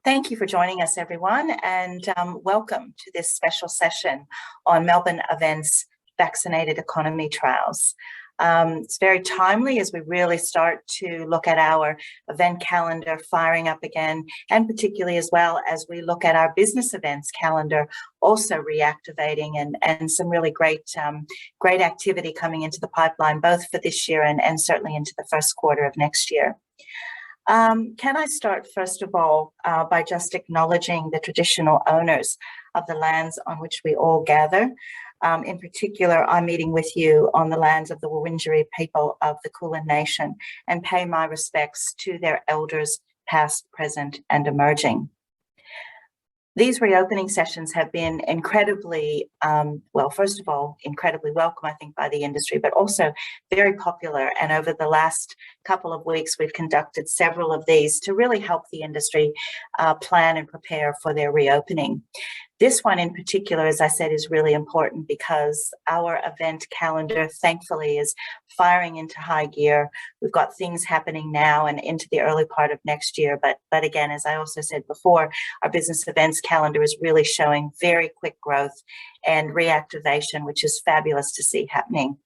Thank you for joining us, everyone, and welcome to this special session on Melbourne Events Vaccinated Economy Trials. It's very timely as we really start to look at our event calendar firing up again, and particularly as well as we look at our business events calendar also reactivating and some really great activity coming into the pipeline, both for this year and certainly into the first quarter of next year. Can I start, first of all, by just acknowledging the traditional owners of the lands on which we all gather. In particular, I'm meeting with you on the lands of the Wurundjeri people of the Kulin Nation and pay my respects to their elders, past, present, and emerging. These reopening sessions have been incredibly, well, first of all, incredibly welcome, I think, by the industry, but also very popular. And over the last couple of weeks, we've conducted several of these to really help the industry plan and prepare for their reopening. This one in particular, as I said, is really important because our event calendar, thankfully, is firing into high gear. We've got things happening now and into the early part of next year. But again, as I also said before, our business events calendar is really showing very quick growth and reactivation, which is fabulous to see happening.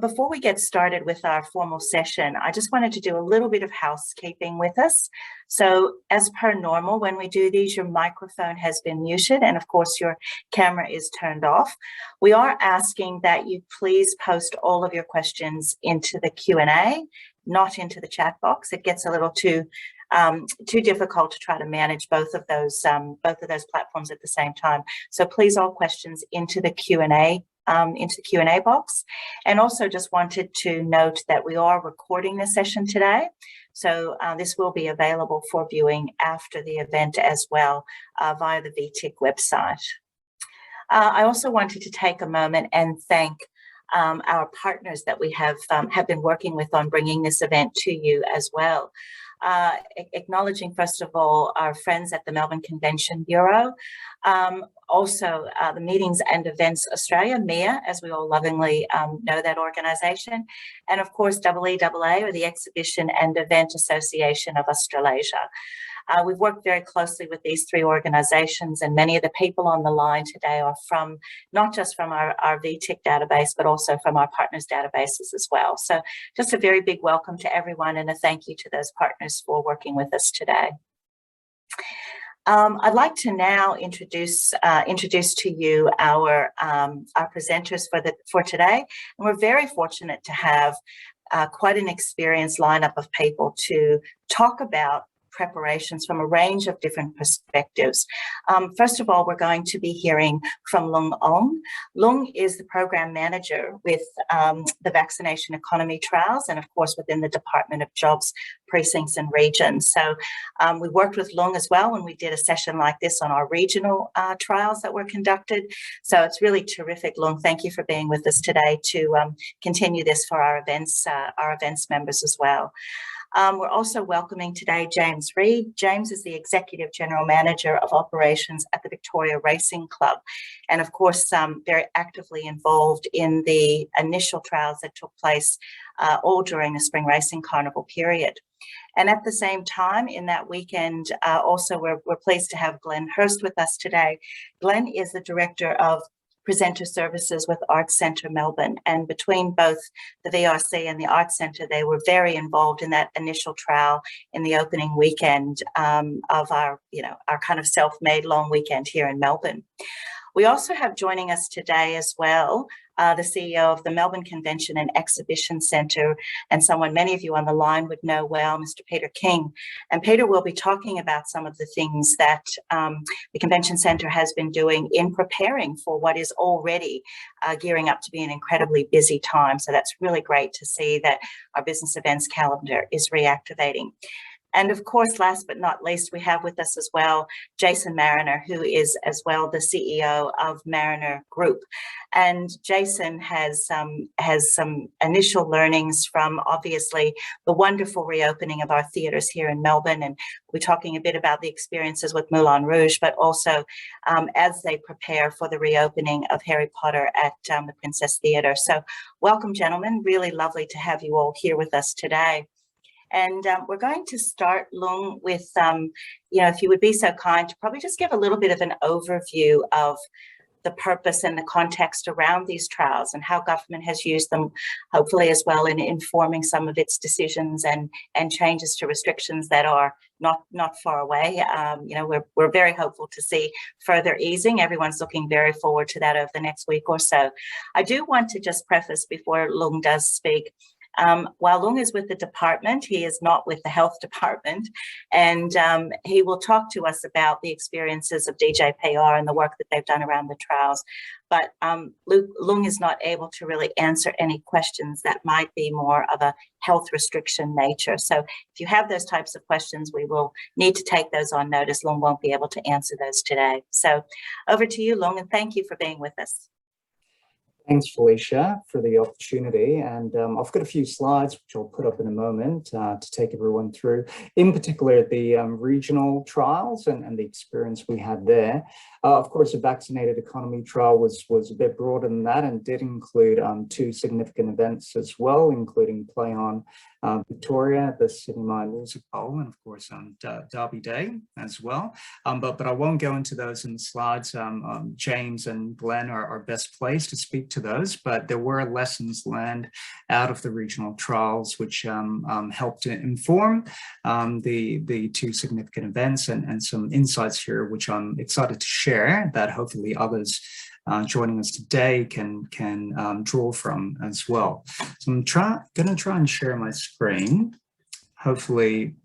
Before we get started with our formal session, I just wanted to do a little bit of housekeeping with us. So as per normal, when we do these, your microphone has been muted and of course your camera is turned off. We are asking that you please post all of your questions into the Q&A, not into the chat box. It gets a little too difficult to try to manage both of those platforms at the same time. So please, all questions into the Q&A box. And also just wanted to note that we are recording this session today. So this will be available for viewing after the event as well via the VTIC website. I also wanted to take a moment and thank our partners that we have been working with on bringing this event to you as well. Acknowledging, first of all, our friends at the Melbourne Convention Bureau, also the Meetings and Events Australia, Myer, as we all lovingly know that organisation, and of course EEAA, or the Exhibition and Event Association of Australasia. We've worked very closely with these three organisations, and many of the people on the line today are from, not just from our VTIC database, but also from our partners' databases as well. So just a very big welcome to everyone and a thank you to those partners for working with us today. I'd like to now introduce to you our presenters for today. And we're very fortunate to have quite an experienced lineup of people to talk about preparations from a range of different perspectives. First of all, we're going to be hearing from Lung Ong. Lung is the program manager with the Vaccination Economy Trials and of course within the Department of Jobs, Precincts and Regions. So we worked with Lung as well when we did a session like this on our regional trials that were conducted. So it's really terrific, Lung. Thank you for being with us today to continue this for our events members as well. We're also welcoming today James Reid. James is the Executive General Manager of Operations at the Victoria Racing Club, and of course very actively involved in the initial trials that took place all during the Spring Racing Carnival period. And at the same time, in that weekend, also we're pleased to have Glen Hirst with us today. Glen is the Director of Presenter Services with Arts Centre Melbourne, and between both the VRC and the Arts Centre, they were very involved in that initial trial in the opening weekend of our kind of self-made long weekend here in Melbourne. We also have joining us today as well the CEO of the Melbourne Convention and Exhibition Centre, and someone many of you on the line would know well, Mr. Peter King. And Peter will be talking about some of the things that the Convention Centre has been doing in preparing for what is already gearing up to be an incredibly busy time. So that's really great to see that our business events calendar is reactivating. And of course, last but not least, we have with us as well Jason Marriner, who is as well the CEO of Marriner Group. And Jason has some initial learnings from obviously the wonderful reopening of our theatres here in Melbourne. And we're talking a bit about the experiences with Moulin Rouge, but also as they prepare for the reopening of Harry Potter at the Princess Theatre. So welcome, gentlemen. Really lovely to have you all here with us today. And we're going to start, Lung, with, if you would be so kind to probably just give a little bit of an overview of the purpose and the context around these trials and how government has used them, hopefully as well, in informing some of its decisions and changes to restrictions that are not far away. We're very hopeful to see further easing. Everyone's looking very forward to that over the next week or so. I do want to just preface before Lung does speak. While Lung is with the department, he is not with the health department, and he will talk to us about the experiences of DJPR and the work that they've done around the trials. But Lung is not able to really answer any questions that might be more of a health restriction nature. So if you have those types of questions, we will need to take those on notice. Lung won't be able to answer those today. So over to you, Lung, and thank you for being with us. Thanks, Felicia, for the opportunity. And I've got a few slides, which I'll put up in a moment to take everyone through, in particular, the regional trials and the experience we had there. Of course, the Vaccinated Economy trial was a bit broader than that and did include two significant events as well, including Play On Victoria, the Sidney Myer Music Bowl, and of course Derby Day as well. But I won't go into those in the slides. James and Glen are best placed to speak to those, but there were lessons learned out of the regional trials which helped to inform the two significant events and some insights here which I'm excited to share that hopefully others joining us today can draw from as well. So I'm going to try and share my screen. Hopefully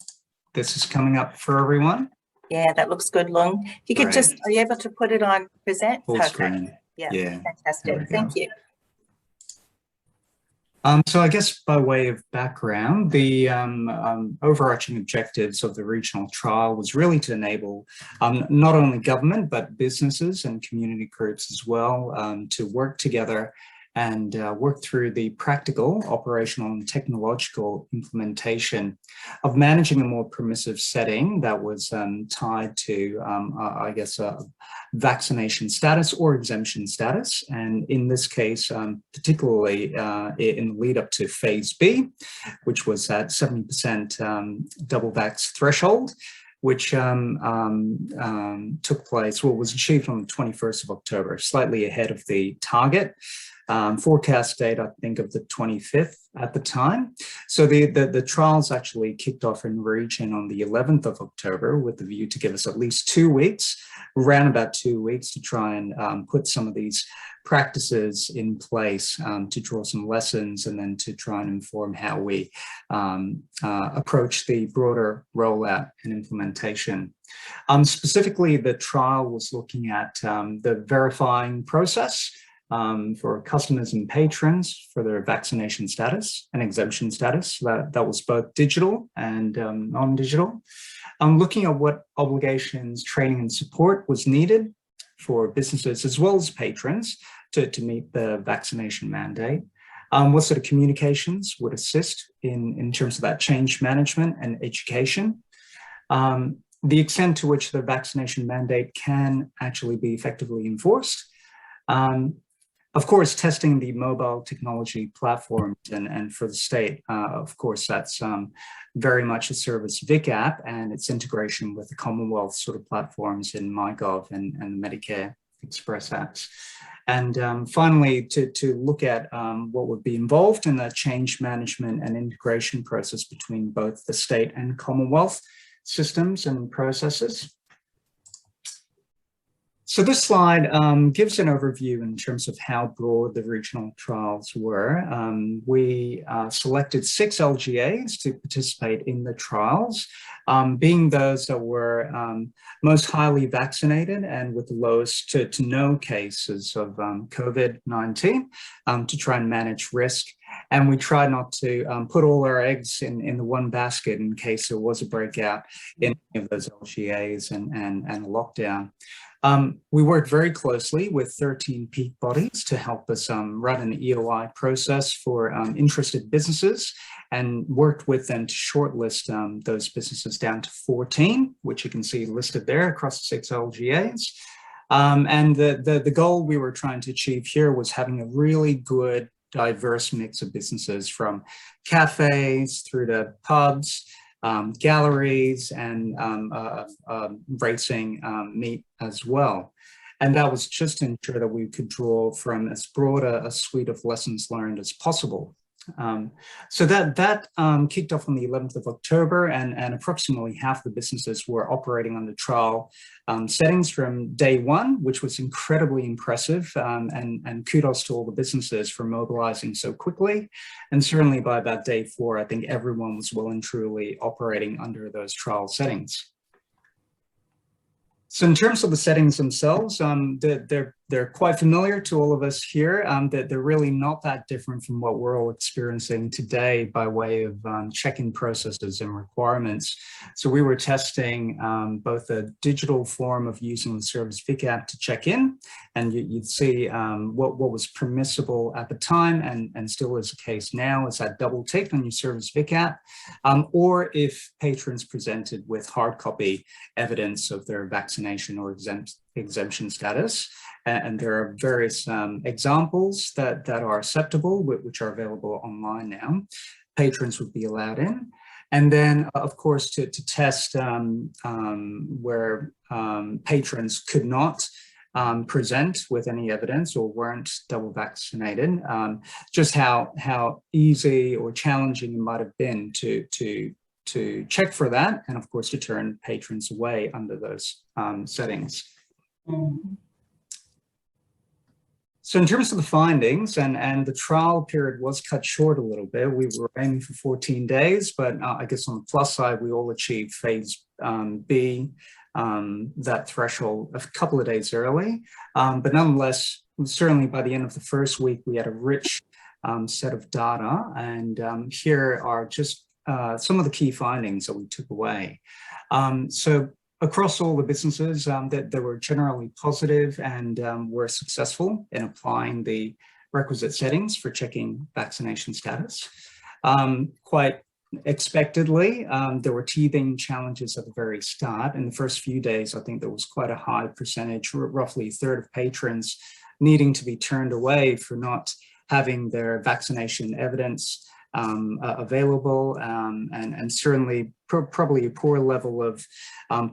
this is coming up for everyone. Yeah, that looks good, Lung. If you could just, are you able to put it on present? Full Perfect. screen. Yeah, fantastic. Thank you. So I guess by way of background, the overarching objectives of the regional trial was really to enable not only government, but businesses and community groups as well to work together and work through the practical, operational and technological implementation of managing a more permissive setting that was tied to, I guess, vaccination status or exemption status. And in this case, particularly in the lead up to phase B, which was at 70% double vax threshold, which took place, was achieved on the 21st of October, slightly ahead of the target. Forecast date, I think, of the 25th at the time. So the trials actually kicked off in region on the 11th of October with the view to give us at least 2 weeks, around about 2 weeks, to try and put some of these practices in place to draw some lessons and then to try and inform how we approach the broader rollout and implementation. Specifically, the trial was looking at the verifying process for customers and patrons for their vaccination status and exemption status. That was both digital and non-digital. Looking at what obligations, training and support was needed for businesses as well as patrons to meet the vaccination mandate. What sort of communications would assist in terms of that change management and education. The extent to which the vaccination mandate can actually be effectively enforced. Of course, testing the mobile technology platforms and for the state, of course, that's very much a service Vic app and its integration with the Commonwealth sort of platforms in MyGov and Medicare Express apps. And finally, to look at what would be involved in the change management and integration process between both the state and Commonwealth systems and processes. So this slide gives an overview in terms of how broad the regional trials were. We selected 6 LGAs to participate in the trials, being those that were most highly vaccinated and with the lowest to no cases of COVID-19 to try and manage risk. And we tried not to put all our eggs in the one basket in case there was a breakout in any of those LGAs and a lockdown. We worked very closely with 13 peak bodies to help us run an EOI process for interested businesses and worked with them to shortlist those businesses down to 14, which you can see listed there across the 6 LGAs. And the goal we were trying to achieve here was having a really good diverse mix of businesses, from cafes through to pubs, galleries, and racing meet as well. And that was just to ensure that we could draw from as broad a suite of lessons learned as possible. So that kicked off on the 11th of October, and approximately half the businesses were operating under trial settings from day one, which was incredibly impressive, and kudos to all the businesses for mobilizing so quickly. And certainly by about day 4, I think everyone was well and truly operating under those trial settings. So in terms of the settings themselves, they're quite familiar to all of us here. They're really not that different from what we're all experiencing today by way of check-in processes and requirements. So we were testing both a digital form of using the Service Vic app to check in, and you'd see what was permissible at the time, and still is the case now, is that double tick on your Service Vic app, or if patrons presented with hard copy evidence of their vaccination or exemption status. And there are various examples that are acceptable, which are available online now. Patrons would be allowed in. And then, of course, to test where patrons could not present with any evidence or weren't double vaccinated, just how easy or challenging it might have been to check for that, and of course to turn patrons away under those settings. So in terms of the findings, and the trial period was cut short a little bit. We were aiming for 14 days, but I guess on the plus side, we all achieved phase B, that threshold, a couple of days early. But nonetheless, certainly by the end of the first week, we had a rich set of data, and here are just some of the key findings that we took away. So across all the businesses, that they were generally positive and were successful in applying the requisite settings for checking vaccination status. Quite expectedly, there were teething challenges at the very start. In the first few days, I think there was quite a high percentage, roughly a third of patrons needing to be turned away for not having their vaccination evidence available, and certainly probably a poor level of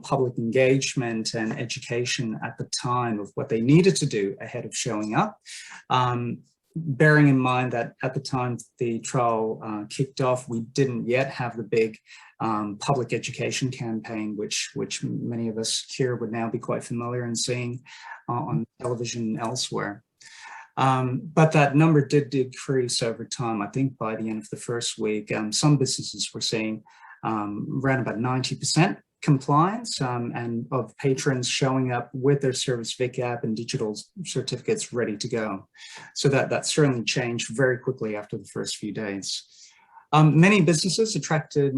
public engagement and education at the time of what they needed to do ahead of showing up. Bearing in mind that at the time the trial kicked off, we didn't yet have the big public education campaign, which many of us here would now be quite familiar in seeing on television and elsewhere. But that number did decrease over time. I think by the end of the first week, some businesses were seeing around about 90% compliance, and of patrons showing up with their Service Vic app and digital certificates ready to go. So that certainly changed very quickly after the first few days. Many businesses attracted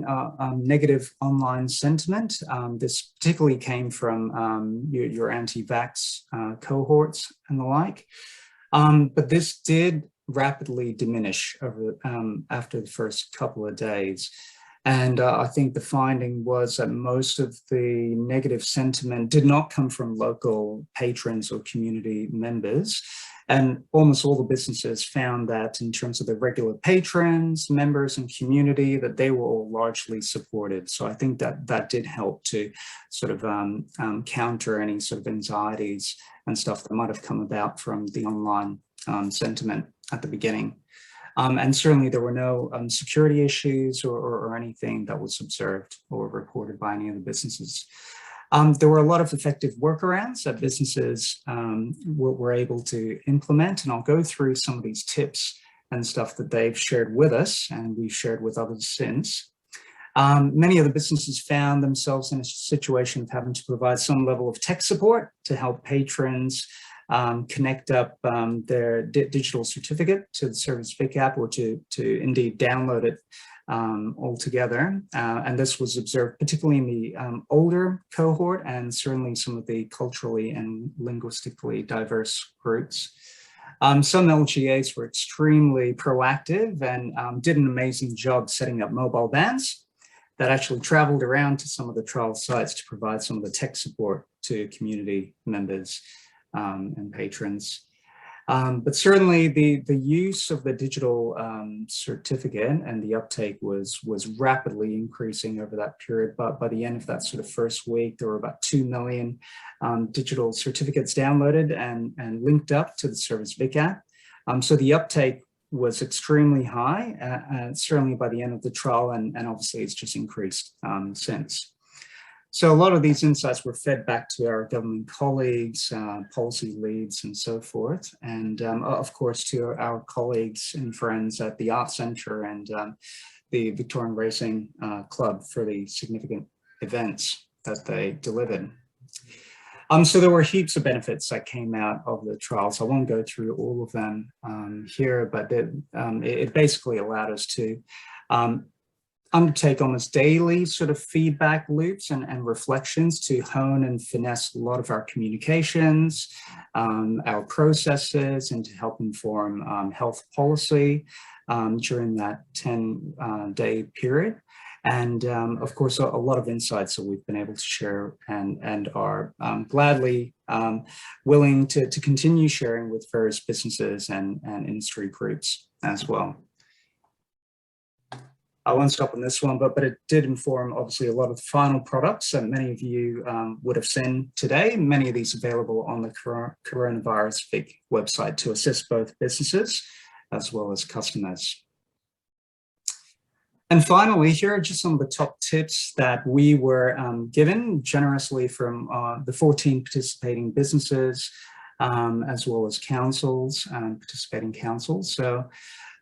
negative online sentiment. This particularly came from your anti-vax cohorts and the like. But this did rapidly diminish over, after the first couple of days. And I think the finding was that most of the negative sentiment did not come from local patrons or community members. And almost all the businesses found that in terms of the regular patrons, members, and community, that they were all largely supported. So I think that did help to sort of counter any sort of anxieties and stuff that might have come about from the online sentiment at the beginning. And certainly there were no security issues or anything that was observed or reported by any of the businesses. There were a lot of effective workarounds that businesses were able to implement, and I'll go through some of these tips and stuff that they've shared with us, and we've shared with others since. Many of the businesses found themselves in a situation of having to provide some level of tech support to help patrons connect up their digital certificate to the Service Vic app, or to indeed download it altogether. And this was observed particularly in the older cohort, and certainly some of the culturally and linguistically diverse groups. Some LGAs were extremely proactive and did an amazing job setting up mobile vans that actually traveled around to some of the trial sites to provide some of the tech support to community members and patrons. But certainly the use of the digital certificate and the uptake was rapidly increasing over that period. But by the end of that sort of first week, there were about 2 million digital certificates downloaded and linked up to the Service Vic app. So the uptake was extremely high, certainly by the end of the trial, and obviously it's just increased since. So a lot of these insights were fed back to our government colleagues, policy leads, and so forth, and of course to our colleagues and friends at the Arts Centre and the Victorian Racing Club for the significant events that they delivered. So there were heaps of benefits that came out of the trials. I won't go through all of them here, but it basically allowed us to undertake almost daily sort of feedback loops and reflections to hone and finesse a lot of our communications, our processes, and to help inform health policy during that 10-day period. And of course, a lot of insights that we've been able to share and are gladly willing to continue sharing with various businesses and industry groups as well. I won't stop on this one, but it did inform obviously a lot of the final products that many of you would have seen today. Many of these available on the Coronavirus Vic website to assist both businesses as well as customers. And finally, here are just some of the top tips that we were given generously from the 14 participating businesses, as well as councils, participating councils. So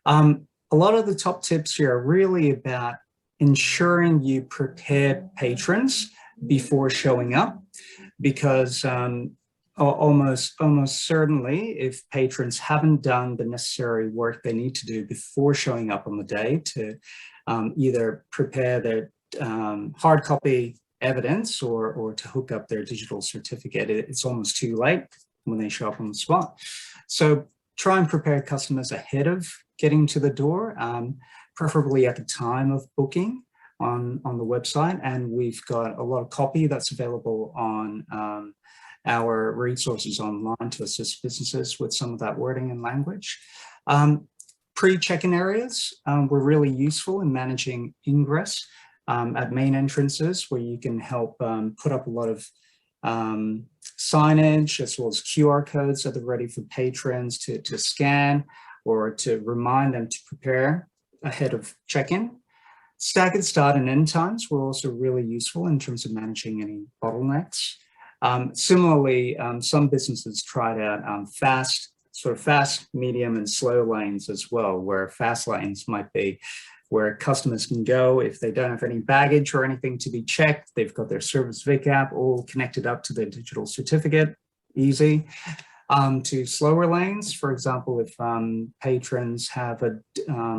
a lot of the top tips here are really about ensuring you prepare patrons before showing up, because almost certainly if patrons haven't done the necessary work they need to do before showing up on the day to either prepare their hard copy evidence or to hook up their digital certificate, it's almost too late when they show up on the spot. So try and prepare customers ahead of getting to the door, preferably at the time of booking on the website. And we've got a lot of copy that's available on our resources online to assist businesses with some of that wording and language. Pre-check-in areas were really useful in managing ingress at main entrances, where you can help put up a lot of signage as well as QR codes at the ready for patrons to scan or to remind them to prepare ahead of check-in. Staggered start and end times were also really useful in terms of managing any bottlenecks. Similarly, some businesses tried out fast, medium, and slow lanes as well, where fast lanes might be where customers can go if they don't have any baggage or anything to be checked. They've got their Service Vic app all connected up to their digital certificate, easy. To slower lanes, for example, if patrons have a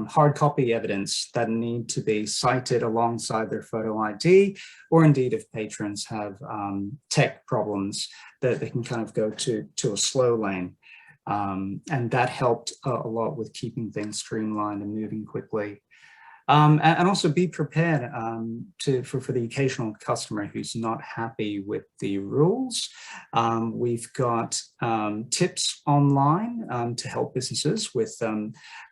hard copy evidence that need to be cited alongside their photo ID, or indeed if patrons have tech problems, that they can kind of go to a slow lane. And that helped a lot with keeping things streamlined and moving quickly. And also be prepared for the occasional customer who's not happy with the rules. We've got tips online to help businesses with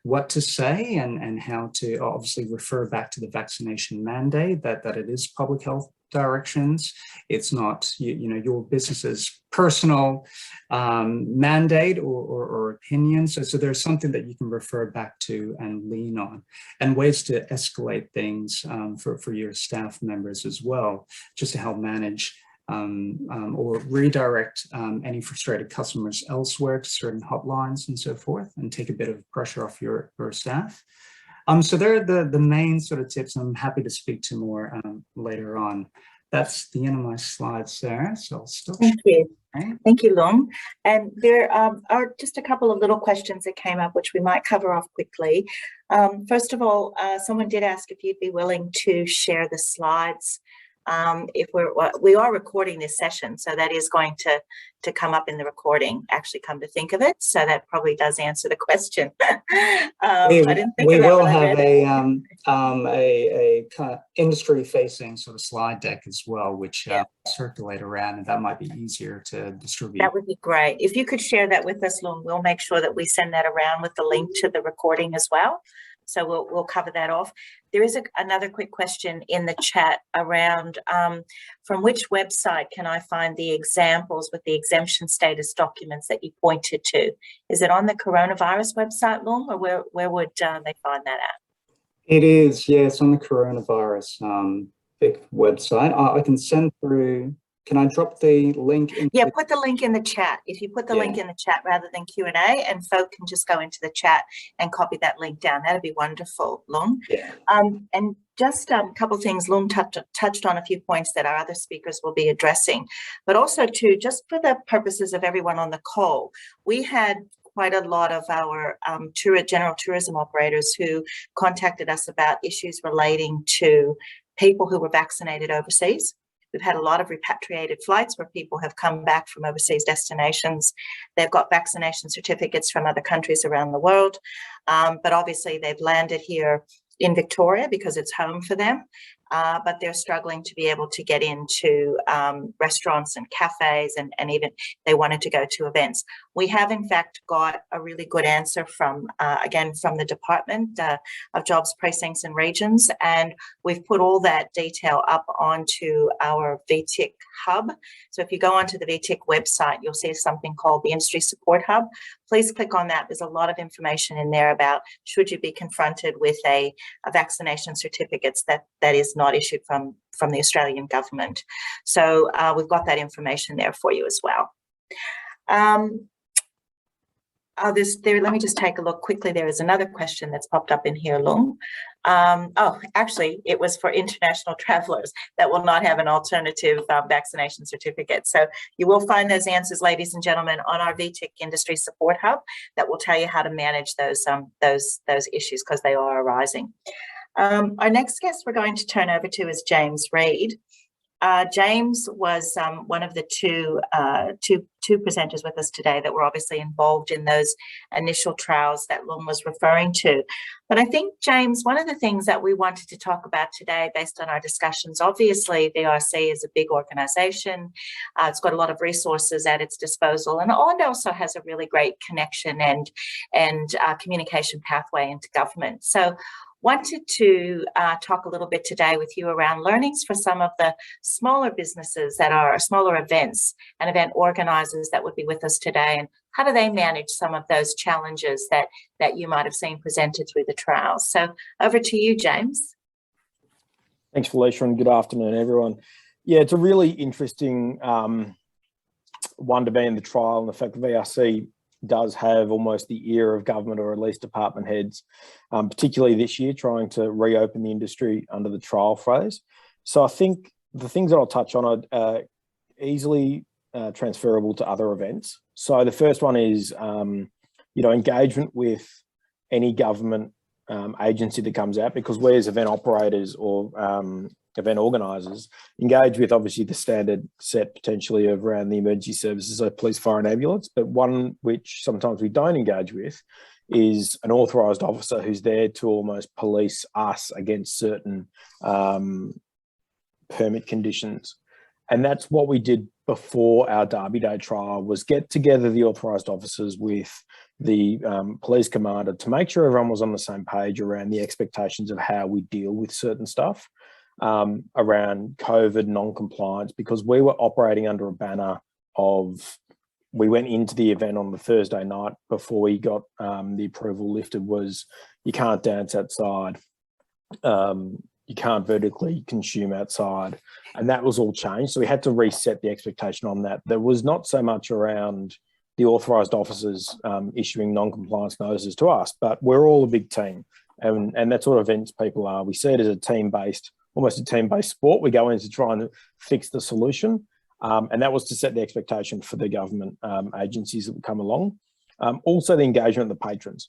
what to say and how to obviously refer back to the vaccination mandate, that it is public health directions. It's not your business's personal mandate or opinion. So there's something that you can refer back to and lean on, and ways to escalate things for your staff members as well, just to help manage or redirect any frustrated customers elsewhere to certain hotlines and so forth, and take a bit of pressure off your staff. So they're the main sort of tips. I'm happy to speak to more later on. That's the end of my slides there, so I'll stop. Thank you. Thank you, Lung. And there are just a couple of little questions that came up, which we might cover off quickly. First of all, someone did ask if you'd be willing to share the slides if we are recording this session, so that is going to come up in the recording, actually, come to think of it. So that probably does answer the question. I didn't think we of that will when I have read a kind of industry-facing sort of slide deck as well, which Yeah. circulate around, and that might be easier to distribute. That would be great. If you could share that with us, Lung, we'll make sure that we send that around with the link to the recording as well. So we'll cover that off. There is another quick question in the chat around from which website can I find the examples with the exemption status documents that you pointed to? Is it on the coronavirus website, Lung, or where would they find that at? It is, yeah, it's on the coronavirus big website. I can send through. Can I drop the link in? Yeah, put the link in the chat. If you put the link in the chat rather than Q&A, and folk can just go into the chat and copy that link down. That'd be wonderful, Lung. Yeah. And just a couple of things, Lung touched on a few points that our other speakers will be addressing, but also too, just for the purposes of everyone on the call, we had quite a lot of our general tourism operators who contacted us about issues relating to people who were vaccinated overseas. We've had a lot of repatriated flights where people have come back from overseas destinations. They've got vaccination certificates from other countries around the world, but obviously they've landed here in Victoria because it's home for them, but they're struggling to be able to get into restaurants and cafes, and even they wanted to go to events. We have in fact got a really good answer from, again, from the Department of Jobs, Precincts and Regions, and we've put all that detail up onto our VTIC hub. So if you go onto the VTIC website, you'll see something called the Industry Support Hub. Please click on that. There's a lot of information in there about should you be confronted with a vaccination certificates that is not issued from the Australian government. So we've got that information there for you as well. Let me just take a look quickly. There is another question that's popped up in here, Lung. Actually, it was for international travellers that will not have an alternative vaccination certificate. So you will find those answers, ladies and gentlemen, on our VTIC Industry Support Hub that will tell you how to manage those issues because they are arising. Our next guest we're going to turn over to is James Reid. James was one of the two presenters with us today that were obviously involved in those initial trials that Lung was referring to. But I think, James, one of the things that we wanted to talk about today based on our discussions, obviously the RC is a big organisation. It's got a lot of resources at its disposal, and also has a really great connection and communication pathway into government. So wanted to talk a little bit today with you around learnings for some of the smaller businesses that are smaller events and event organisers that would be with us today, and how do they manage some of those challenges that you might have seen presented through the trials. So over to you, James. Thanks, Felicia, and good afternoon, everyone. Yeah, it's a really interesting one to be in the trial, and the fact that VRC does have almost the ear of government, or at least department heads, particularly this year, trying to reopen the industry under the trial phase. So I think the things that I'll touch on are easily transferable to other events. So the first one is, engagement with any government agency that comes out, because we as event operators or event organisers engage with obviously the standard set potentially of around the emergency services, so police, fire and ambulance, but one which sometimes we don't engage with is an authorised officer who's there to almost police us against certain permit conditions. And that's what we did before our Derby Day trial, was get together the authorised officers with the police commander to make sure everyone was on the same page around the expectations of how we deal with certain stuff around COVID non-compliance, because we were operating under a banner of, we went into the event on the Thursday night before we got the approval lifted, was you can't dance outside, you can't vertically consume outside, and that was all changed. So we had to reset the expectation on that. There was not so much around the authorised officers issuing non-compliance notices to us, but we're all a big team, and that's what events people are. We see it as a team-based, almost a team-based sport. We go in to try and fix the solution, and that was to set the expectation for the government agencies that would come along. Also the engagement of the patrons.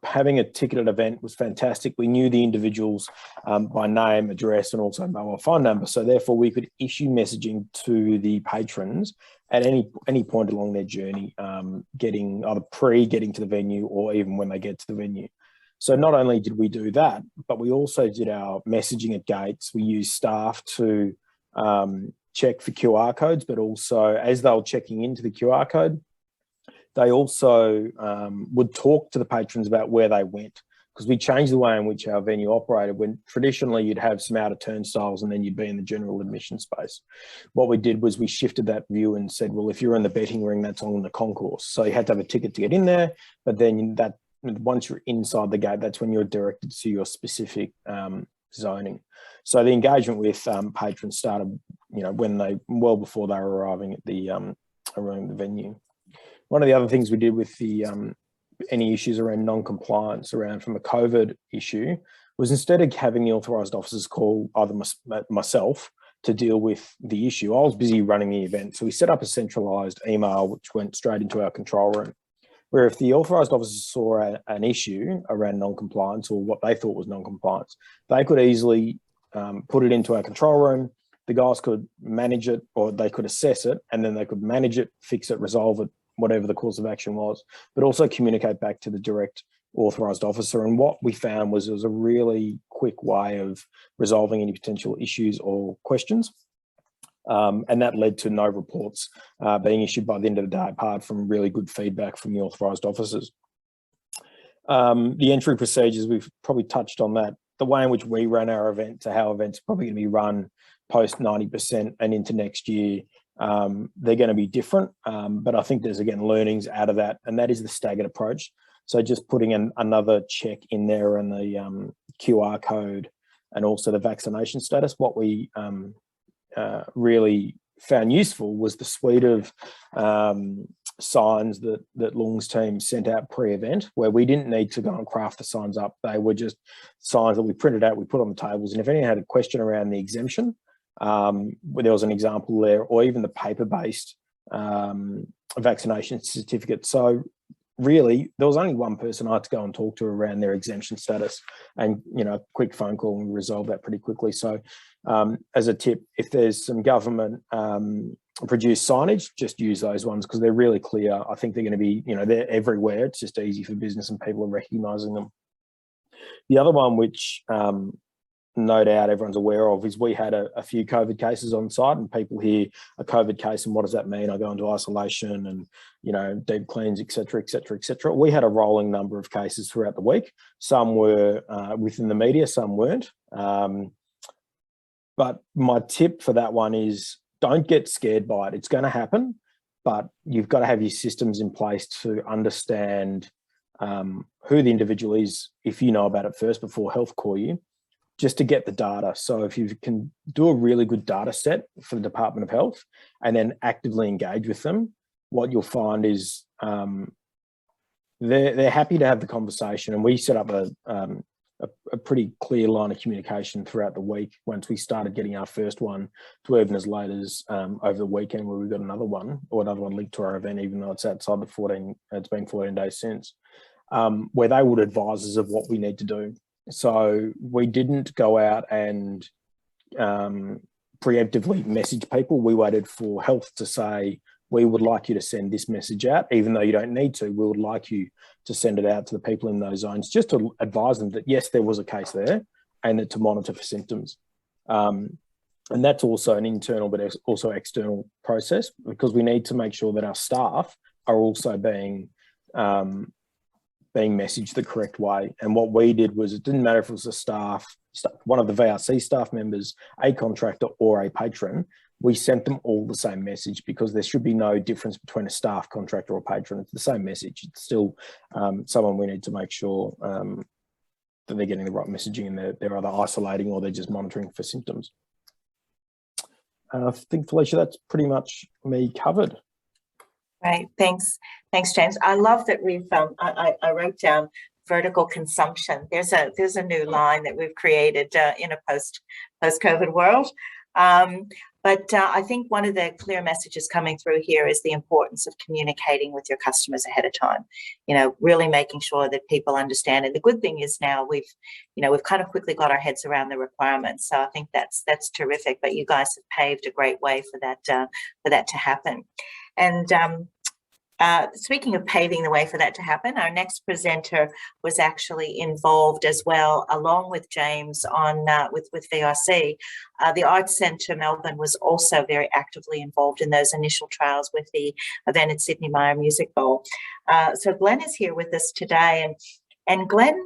having a ticketed event was fantastic. We knew the individuals by name, address, and also mobile phone number. So therefore, we could issue messaging to the patrons at any point along their journey, getting to the venue or even when they get to the venue. So not only did we do that, but we also did our messaging at gates. We used staff to check for QR codes, but also as they were checking into the QR code, they also would talk to the patrons about where they went, because we changed the way in which our venue operated. When traditionally you'd have some outer turnstiles and then you'd be in the general admission space. What we did was we shifted that view and said, well, if you're in the betting ring, that's on the concourse. So you had to have a ticket to get in there, but then once you're inside the gate, that's when you're directed to your specific zoning. So the engagement with patrons started, well before they were arriving at the venue. One of the other things we did with the any issues around non-compliance from a COVID issue was, instead of having the authorised officers call either myself to deal with the issue, I was busy running the event. So we set up a centralised email which went straight into our control room, where if the authorised officers saw an issue around non-compliance or what they thought was non-compliance, they could easily put it into our control room. The guys could manage it, or they could assess it, and then they could manage it, fix it, resolve it, whatever the course of action was, but also communicate back to the direct authorised officer. And what we found was it was a really quick way of resolving any potential issues or questions. And that led to no reports being issued by the end of the day, apart from really good feedback from the authorised officers. The entry procedures, we've probably touched on that. The way in which we run our event to how events are probably going to be run post 90% and into next year, they're going to be different. But I think there's, again, learnings out of that, and that is the staggered approach. So just putting another check in there and the QR code and also the vaccination status. What we really found useful was the suite of signs that Lung's team sent out pre-event, where we didn't need to go and craft the signs up. They were just signs that we printed out, we put on the tables, and if anyone had a question around the exemption, there was an example there, or even the paper-based vaccination certificate. So really, there was only one person I had to go and talk to around their exemption status, and a quick phone call, and we resolved that pretty quickly. So as a tip, if there's some government produced signage, just use those ones, because they're really clear. I think they're going to be, they're everywhere. It's just easy for business and people are recognising them. The other one, which no doubt everyone's aware of, is we had a few COVID cases on site, and people hear a COVID case and what does that mean? I go into isolation and, deep cleans, et cetera, et cetera, et cetera. We had a rolling number of cases throughout the week. Some were within the media, some weren't. But my tip for that one is, don't get scared by it. It's going to happen, but you've got to have your systems in place to understand who the individual is, if you know about it first before health call you, just to get the data. So if you can do a really good data set for the Department of Health and then actively engage with them, what you'll find is they're happy to have the conversation. And we set up a pretty clear line of communication throughout the week once we started getting our first one, to even as late as over the weekend, where we got another one linked to our event, even though it's outside it's been 14 days since, where they would advise us of what we need to do. So we didn't go out and preemptively message people. We waited for health to say, we would like you to send this message out, even though you don't need to. We would like you to send it out to the people in those zones, just to advise them that, yes, there was a case there, and that to monitor for symptoms. And that's also an internal but also external process, because we need to make sure that our staff are also being messaged the correct way. And what we did was, it didn't matter if it was a staff, one of the VRC staff members, a contractor, or a patron, we sent them all the same message, because there should be no difference between a staff, contractor, or patron. It's the same message. It's still someone we need to make sure that they're getting the right messaging, and they're either isolating or they're just monitoring for symptoms. I think, Felicia, that's pretty much me covered. Right, thanks, James. I love that we've. I wrote down vertical consumption. There's a new line that we've created in a post-COVID world. But I think one of the clear messages coming through here is the importance of communicating with your customers ahead of time, really making sure that people understand. And the good thing is now we've kind of quickly got our heads around the requirements. So I think that's terrific, but you guys have paved a great way for that to happen. And speaking of paving the way for that to happen, our next presenter was actually involved as well, along with James with VRC. The Arts Centre Melbourne was also very actively involved in those initial trials with the event at Sidney Myer Music Bowl. So Glen is here with us today, and Glen,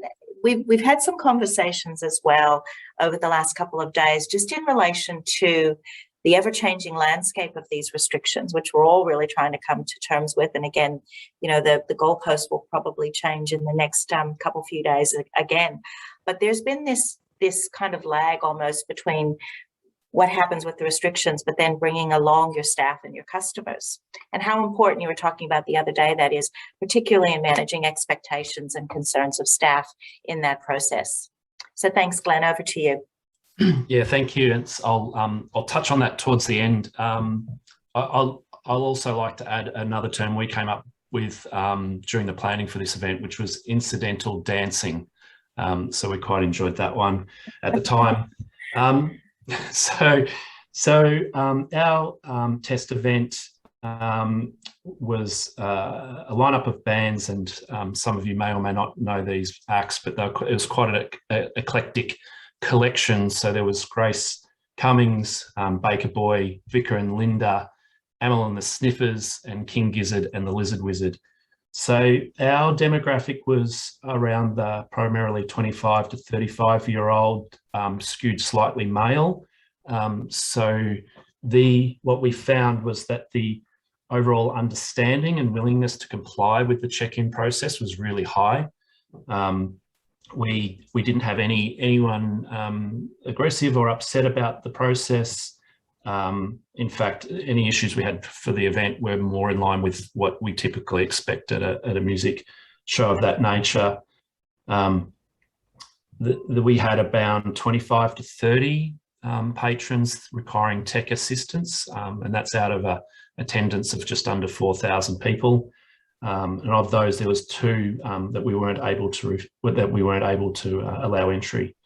we've had some conversations as well over the last couple of days, just in relation to the ever-changing landscape of these restrictions, which we're all really trying to come to terms with. And again, the goalpost will probably change in the next few days again. But there's been this kind of lag almost between what happens with the restrictions, but then bringing along your staff and your customers, and how important you were talking about the other day that is, particularly in managing expectations and concerns of staff in that process. So thanks, Glen, over to you. Yeah, thank you. I'll touch on that towards the end. I'll also like to add another term we came up with during the planning for this event, which was incidental dancing. So we quite enjoyed that one at the time. Our test event was a lineup of bands, and some of you may or may not know these acts, but it was quite an eclectic collection. So there was Grace Cummings, Baker Boy, Vicar and Linda, Amel and the Sniffers, and King Gizzard and the Lizard Wizard. So our demographic was around the primarily 25 to 35-year-old, skewed slightly male. So what we found was that the overall understanding and willingness to comply with the check-in process was really high. We didn't have anyone aggressive or upset about the process. In fact, any issues we had for the event were more in line with what we typically expect at a music show of that nature. We had about 25 to 30 patrons requiring tech assistance, and that's out of an attendance of just under 4,000 people. And of those, there was 2 that we weren't able to allow entry.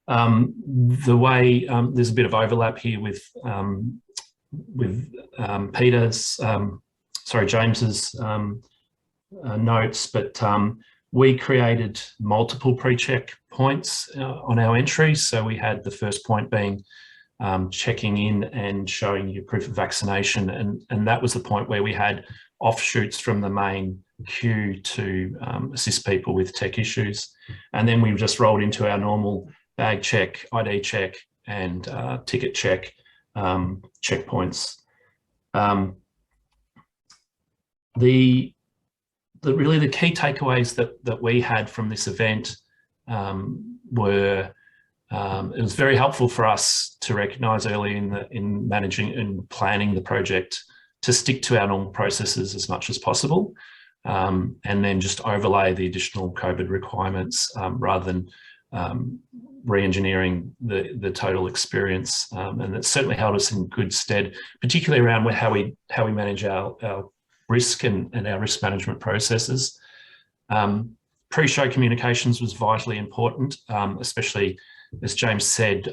The way there's a bit of overlap here with James's notes, but we created multiple pre-check points on our entry. So we had the first point being checking in and showing your proof of vaccination, and that was the point where we had offshoots from the main queue to assist people with tech issues. And then we just rolled into our normal bag check, ID check, and ticket check checkpoints. Really the key takeaways that we had from this event were it was very helpful for us to recognise early in managing and planning the project to stick to our normal processes as much as possible, and then just overlay the additional COVID requirements rather than re-engineering the total experience. And it certainly held us in good stead, particularly around how we manage our risk and our risk management processes. Pre-show communications was vitally important, especially, as James said,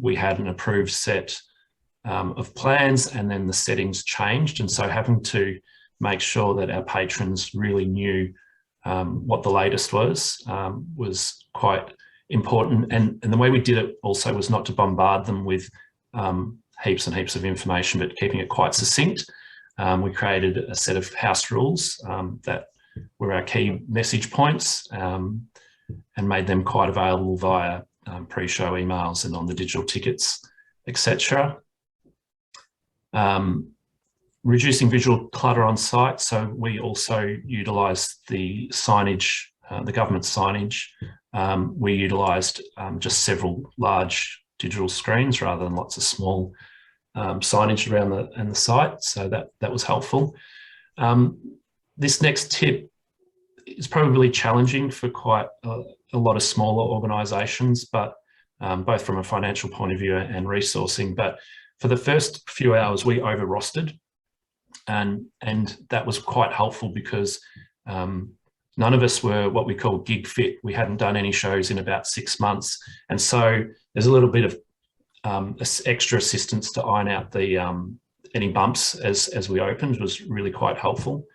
we had an approved set of plans, and then the settings changed. And so having to make sure that our patrons really knew what the latest was quite important. And the way we did it also was not to bombard them with heaps and heaps of information, but keeping it quite succinct. We created a set of house rules that were our key message points, and made them quite available via pre-show emails and on the digital tickets, etc. Reducing visual clutter on site. So we also utilised the signage, the government signage. We utilised just several large digital screens rather than lots of small signage around the site. So that was helpful. This next tip is probably challenging for quite a lot of smaller organisations, but both from a financial point of view and resourcing. But for the first few hours, we over-rostered, and that was quite helpful because none of us were what we call gig fit. We hadn't done any shows in about 6 months. And so there's a little bit of extra assistance to iron out the any bumps as we opened was really quite helpful.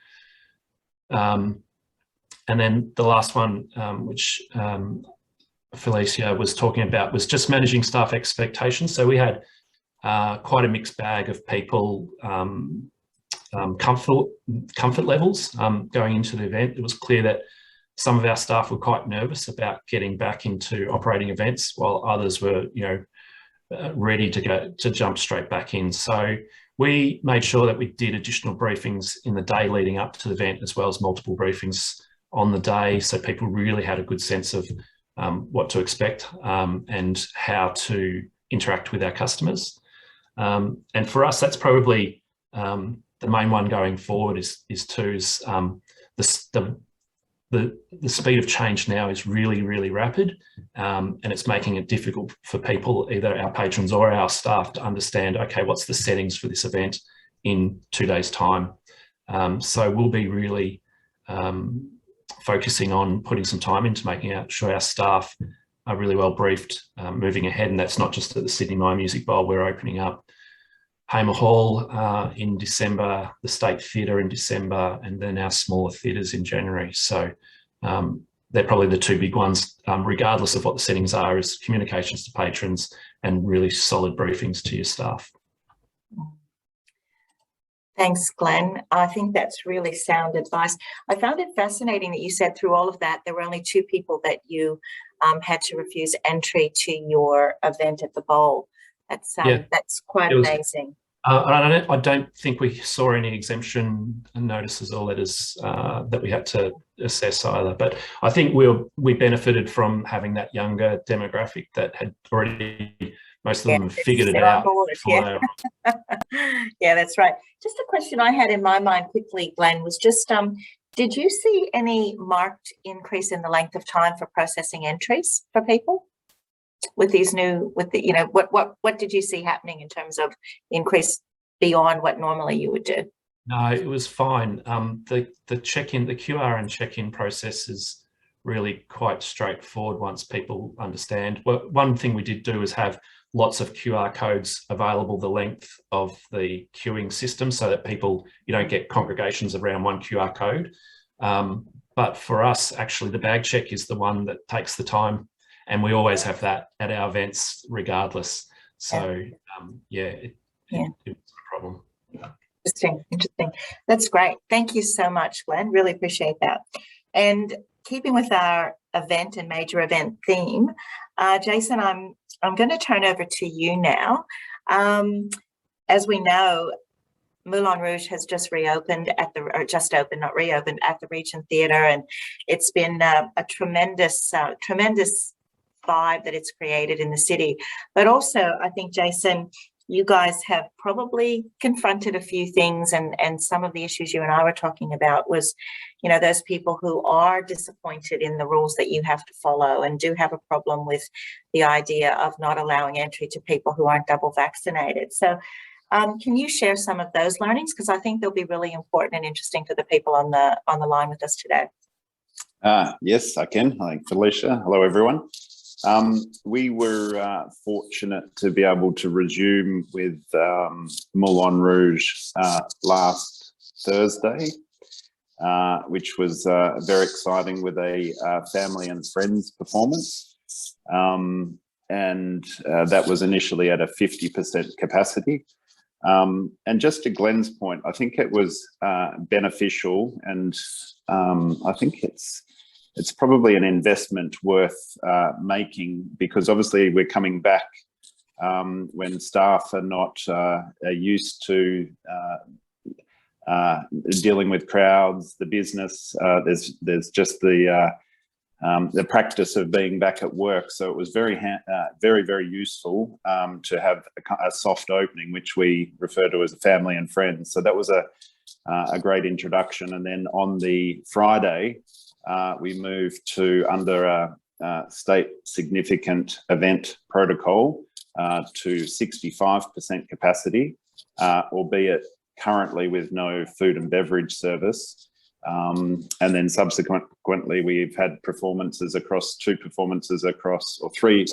And then the last one, which Felicia was talking about, was just managing staff expectations. So we had quite a mixed bag of people, comfort levels going into the event. It was clear that some of our staff were quite nervous about getting back into operating events, while others were, ready to jump straight back in. So we made sure that we did additional briefings in the day leading up to the event, as well as multiple briefings on the day, so people really had a good sense of what to expect and how to interact with our customers. And for us, that's probably the main one going forward is the speed of change now is really, really rapid, and it's making it difficult for people, either our patrons or our staff, to understand, okay, what's the settings for this event in 2 days' time. So we'll be really focusing on putting some time into making sure our staff are really well briefed moving ahead, and that's not just at the Sidney Myer Music Bowl. We're opening up Hamer Hall in December, the State Theatre in December, and then our smaller theatres in January. So they're probably the two big ones, regardless of what the settings are, is communications to patrons and really solid briefings to your staff. Thanks, Glenn. I think that's really sound advice. I found it fascinating that you said through all of that, there were only 2 people that you had to refuse entry to your event at the bowl. That's quite amazing. I don't think we saw any exemption notices or letters that we had to assess either. But I think we benefited from having that younger demographic that had already, most of them have figured it out. Yeah, that's right. Just a question I had in my mind quickly, Glenn, was just, did you see any marked increase in the length of time for processing entries for people? With these new, what did you see happening in terms of increase beyond what normally you would do? No, it was fine. The check-in, the QR and check-in process is really quite straightforward once people understand. Well, one thing we did do is have lots of QR codes available the length of the queuing system, so that you don't get congregations around one QR code. But for us, actually, the bag check is the one that takes the time. And we always have that at our events regardless. So, it was a problem. Interesting. That's great. Thank you so much, Glenn. Really appreciate that. And keeping with our event and major event theme, Jason, I'm going to turn over to you now. As we know, Moulin Rouge has just reopened at the Regent Theatre, and it's been a tremendous vibe that it's created in the city. But also, I think, Jason, you guys have probably confronted a few things, and some of the issues you and I were talking about was, those people who are disappointed in the rules that you have to follow and do have a problem with the idea of not allowing entry to people who aren't double vaccinated. So can you share some of those learnings? Because I think they'll be really important and interesting for the people on the line with us today. Yes, I can. Hi, Felicia. Hello, everyone. We were fortunate to be able to resume with Moulin Rouge last Thursday, which was very exciting, with a family and friends performance. And that was initially at a 50% capacity. And just to Glenn's point, I think it was beneficial, and I think it's probably an investment worth making, because obviously we're coming back when staff are not used to dealing with crowds, the business. There's just the practice of being back at work. So it was very, very useful to have a soft opening, which we refer to as a family and friends. So that was a great introduction. And then on the Friday, we moved to under a state significant event protocol, to 65% capacity, albeit currently with no food and beverage service. And then subsequently, we've had three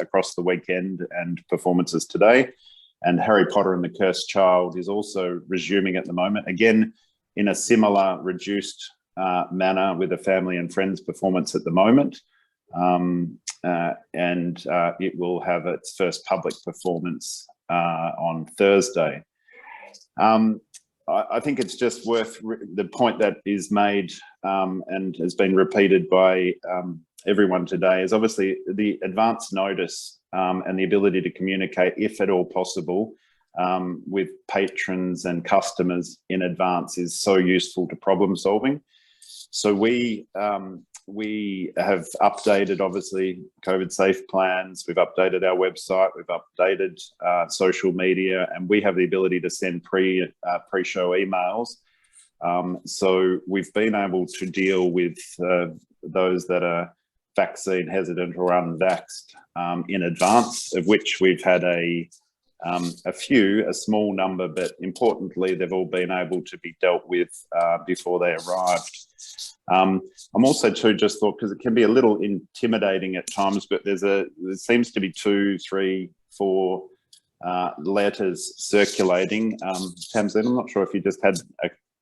across the weekend and performances today. And Harry Potter and the Cursed Child is also resuming at the moment, again, in a similar reduced manner with a family and friends performance at the moment. And it will have its first public performance on Thursday. I think it's just worth the point that is made and has been repeated by everyone today is obviously the advance notice and the ability to communicate, if at all possible, with patrons and customers in advance is so useful to problem solving. So we have updated, obviously, COVID safe plans. We've updated our website. We've updated social media, and we have the ability to send pre-show emails. So we've been able to deal with those that are vaccine hesitant or unvaxxed in advance, of which we've had a small number, but importantly, they've all been able to be dealt with before they arrived. I'm also too just thought, because it can be a little intimidating at times, but there seems to be 2, 3, 4 letters circulating. Tamsin, I'm not sure if you just had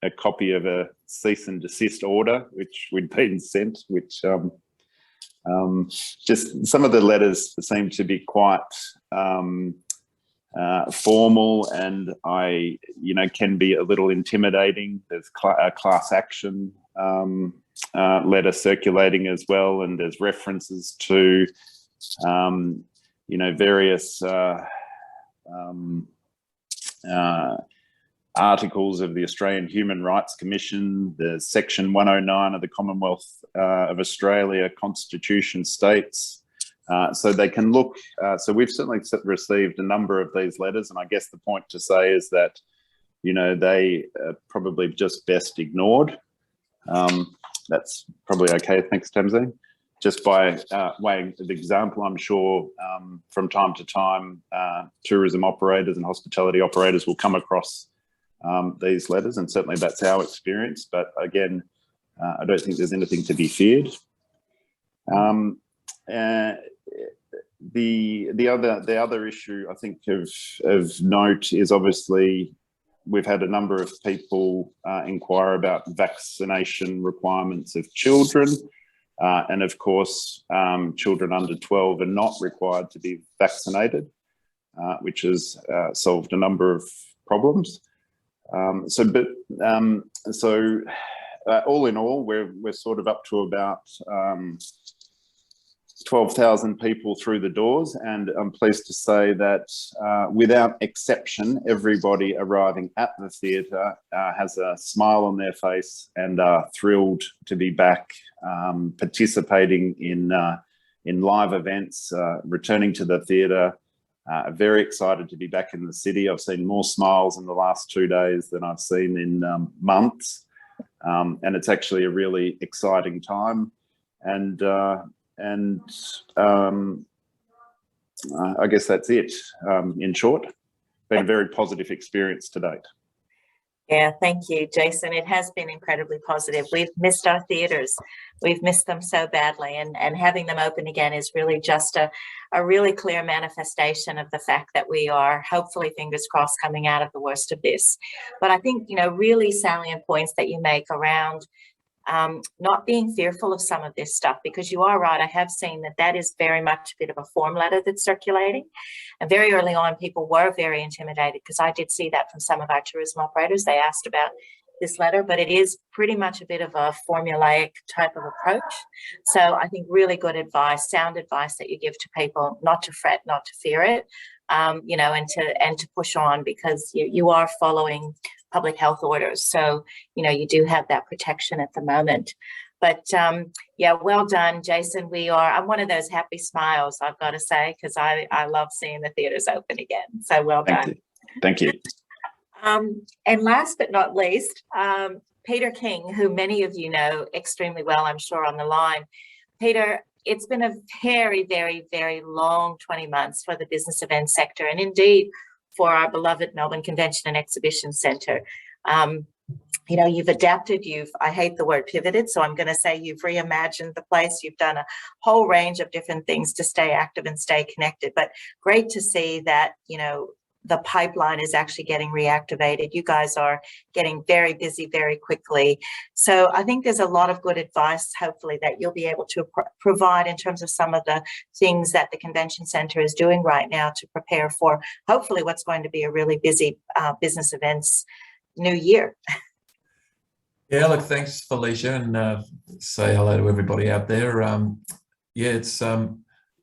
a copy of a cease and desist order, which we'd been sent, which just some of the letters seem to be quite formal, and can be a little intimidating. There's a class action letter circulating as well, and there's references to various articles of the Australian Human Rights Commission. The Section 109 of the Commonwealth of Australia Constitution states. So they can look, so we've certainly received a number of these letters, and I guess the point to say is that, they are probably just best ignored. That's probably okay, thanks Tamsin. Just by way of example, I'm sure from time to time, tourism operators and hospitality operators will come across these letters, and certainly that's our experience, but again, I don't think there's anything to be feared. The other issue I think of note is obviously we've had a number of people inquire about vaccination requirements of children, and of course children under 12 are not required to be vaccinated, which has solved a number of problems. So all in all, we're sort of up to about 12,000 people through the doors, and I'm pleased to say that without exception, everybody arriving at the theatre has a smile on their face and are thrilled to be back participating in live events, returning to the theatre. Very excited to be back in the city. I've seen more smiles in the last 2 days than I've seen in months, and it's actually a really exciting time. And I guess that's it. In short, been a very positive experience to date. Yeah, thank you, Jason. It has been incredibly positive. We've missed our theatres. We've missed them so badly, and having them open again is really just a really clear manifestation of the fact that we are, hopefully, fingers crossed, coming out of the worst of this. But I think, really salient points that you make around not being fearful of some of this stuff, because you are right. I have seen that is very much a bit of a form letter that's circulating. And very early on, people were very intimidated, because I did see that from some of our tourism operators. They asked about this letter, but it is pretty much a bit of a formulaic type of approach. So I think really good advice, sound advice that you give to people, not to fret, not to fear it, and to push on, because you are following public health orders. So, you do have that protection at the moment. But yeah, well done, Jason. I'm one of those happy smiles, I've got to say, because I love seeing the theatres open again. So well done. Thank you. And last but not least, Peter King, who many of you know extremely well, I'm sure, on the line. Peter, it's been a very, very, very long 20 months for the business event sector, and indeed for our beloved Melbourne Convention and Exhibition Centre. You know, you've adapted, I hate the word pivoted, so I'm going to say you've reimagined the place. You've done a whole range of different things to stay active and stay connected, but great to see that, you know, the pipeline is actually getting reactivated. You guys are getting very busy very quickly. So I think there's a lot of good advice, hopefully, that you'll be able to provide in terms of some of the things that the Convention Centre is doing right now to prepare for, hopefully, what's going to be a really busy business events new year. Yeah, look, thanks, Felicia, and say hello to everybody out there. Yeah, it's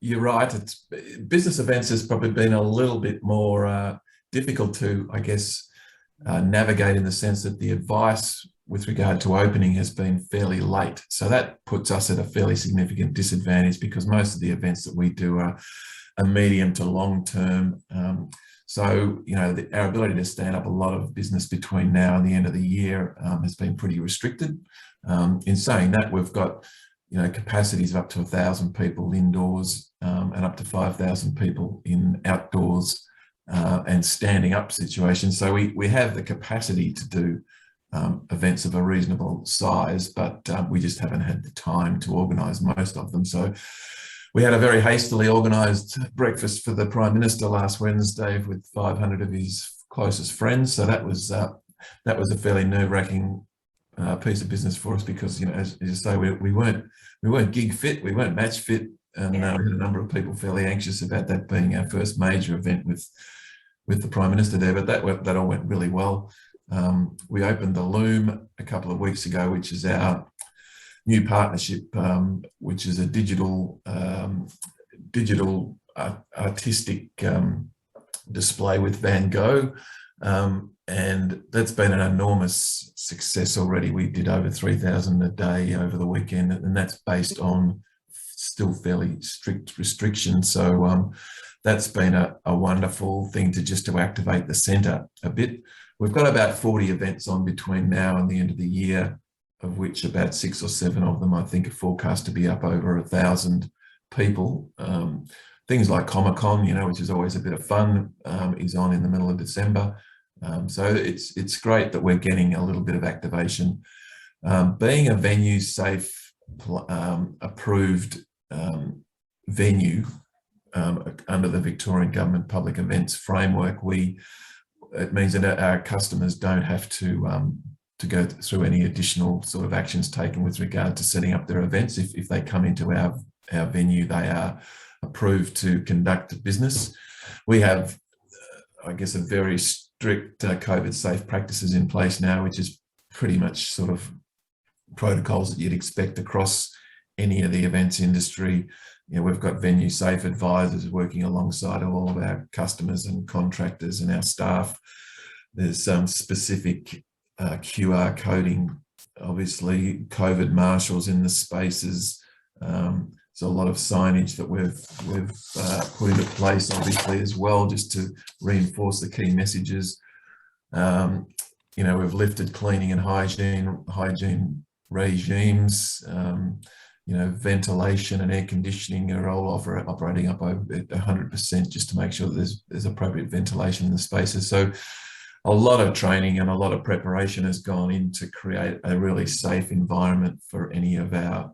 you're right. It's business events has probably been a little bit more difficult to, I guess, navigate, in the sense that the advice with regard to opening has been fairly late. So that puts us at a fairly significant disadvantage, because most of the events that we do are medium to long term. So, you know, our ability to stand up a lot of business between now and the end of the year has been pretty restricted. In saying that, we've got, you know, capacities of up to 1,000 people indoors and up to 5,000 people in outdoors and standing up situations. So we have the capacity to do events of a reasonable size, but we just haven't had the time to organise most of them. So we had a very hastily organised breakfast for the Prime Minister last Wednesday with 500 of his closest friends. So that was a fairly nerve-wracking piece of business for us, because, you know, as you say, we weren't gig fit, we weren't match fit, and we had a number of people fairly anxious about that being our first major event with the Prime Minister there. But that all went really well. We opened the Loom a couple of weeks ago, which is our new partnership, which is a digital artistic display with Van Gogh, and that's been an enormous success already. We did over 3,000 a day over the weekend, and that's based on still fairly strict restrictions. So that's been a wonderful thing to activate the centre a bit. We've got about 40 events on between now and the end of the year, of which about 6 or 7 of them I think are forecast to be up over 1,000 people. Things like Comic-Con, you know, which is always a bit of fun, is on in the middle of December. So it's great that we're getting a little bit of activation. Being a venue safe approved venue under the Victorian Government Public Events Framework, it means that our customers don't have to go through any additional sort of actions taken with regard to setting up their events. If they come into our venue, they are approved to conduct business. We have, I guess, a very strict COVID safe practices in place now, which is pretty much sort of protocols that you'd expect across any of the events industry. You know, we've got venue safe advisors working alongside all of our customers and contractors and our staff. There's some specific QR coding, obviously, COVID marshals in the spaces. There's a lot of signage that we've put into place, obviously, as well, just to reinforce the key messages. You know, we've lifted cleaning and hygiene regimes. You know, ventilation and air conditioning are all operating up over 100%, just to make sure that there's appropriate ventilation in the spaces. So a lot of training and a lot of preparation has gone in to create a really safe environment for any of our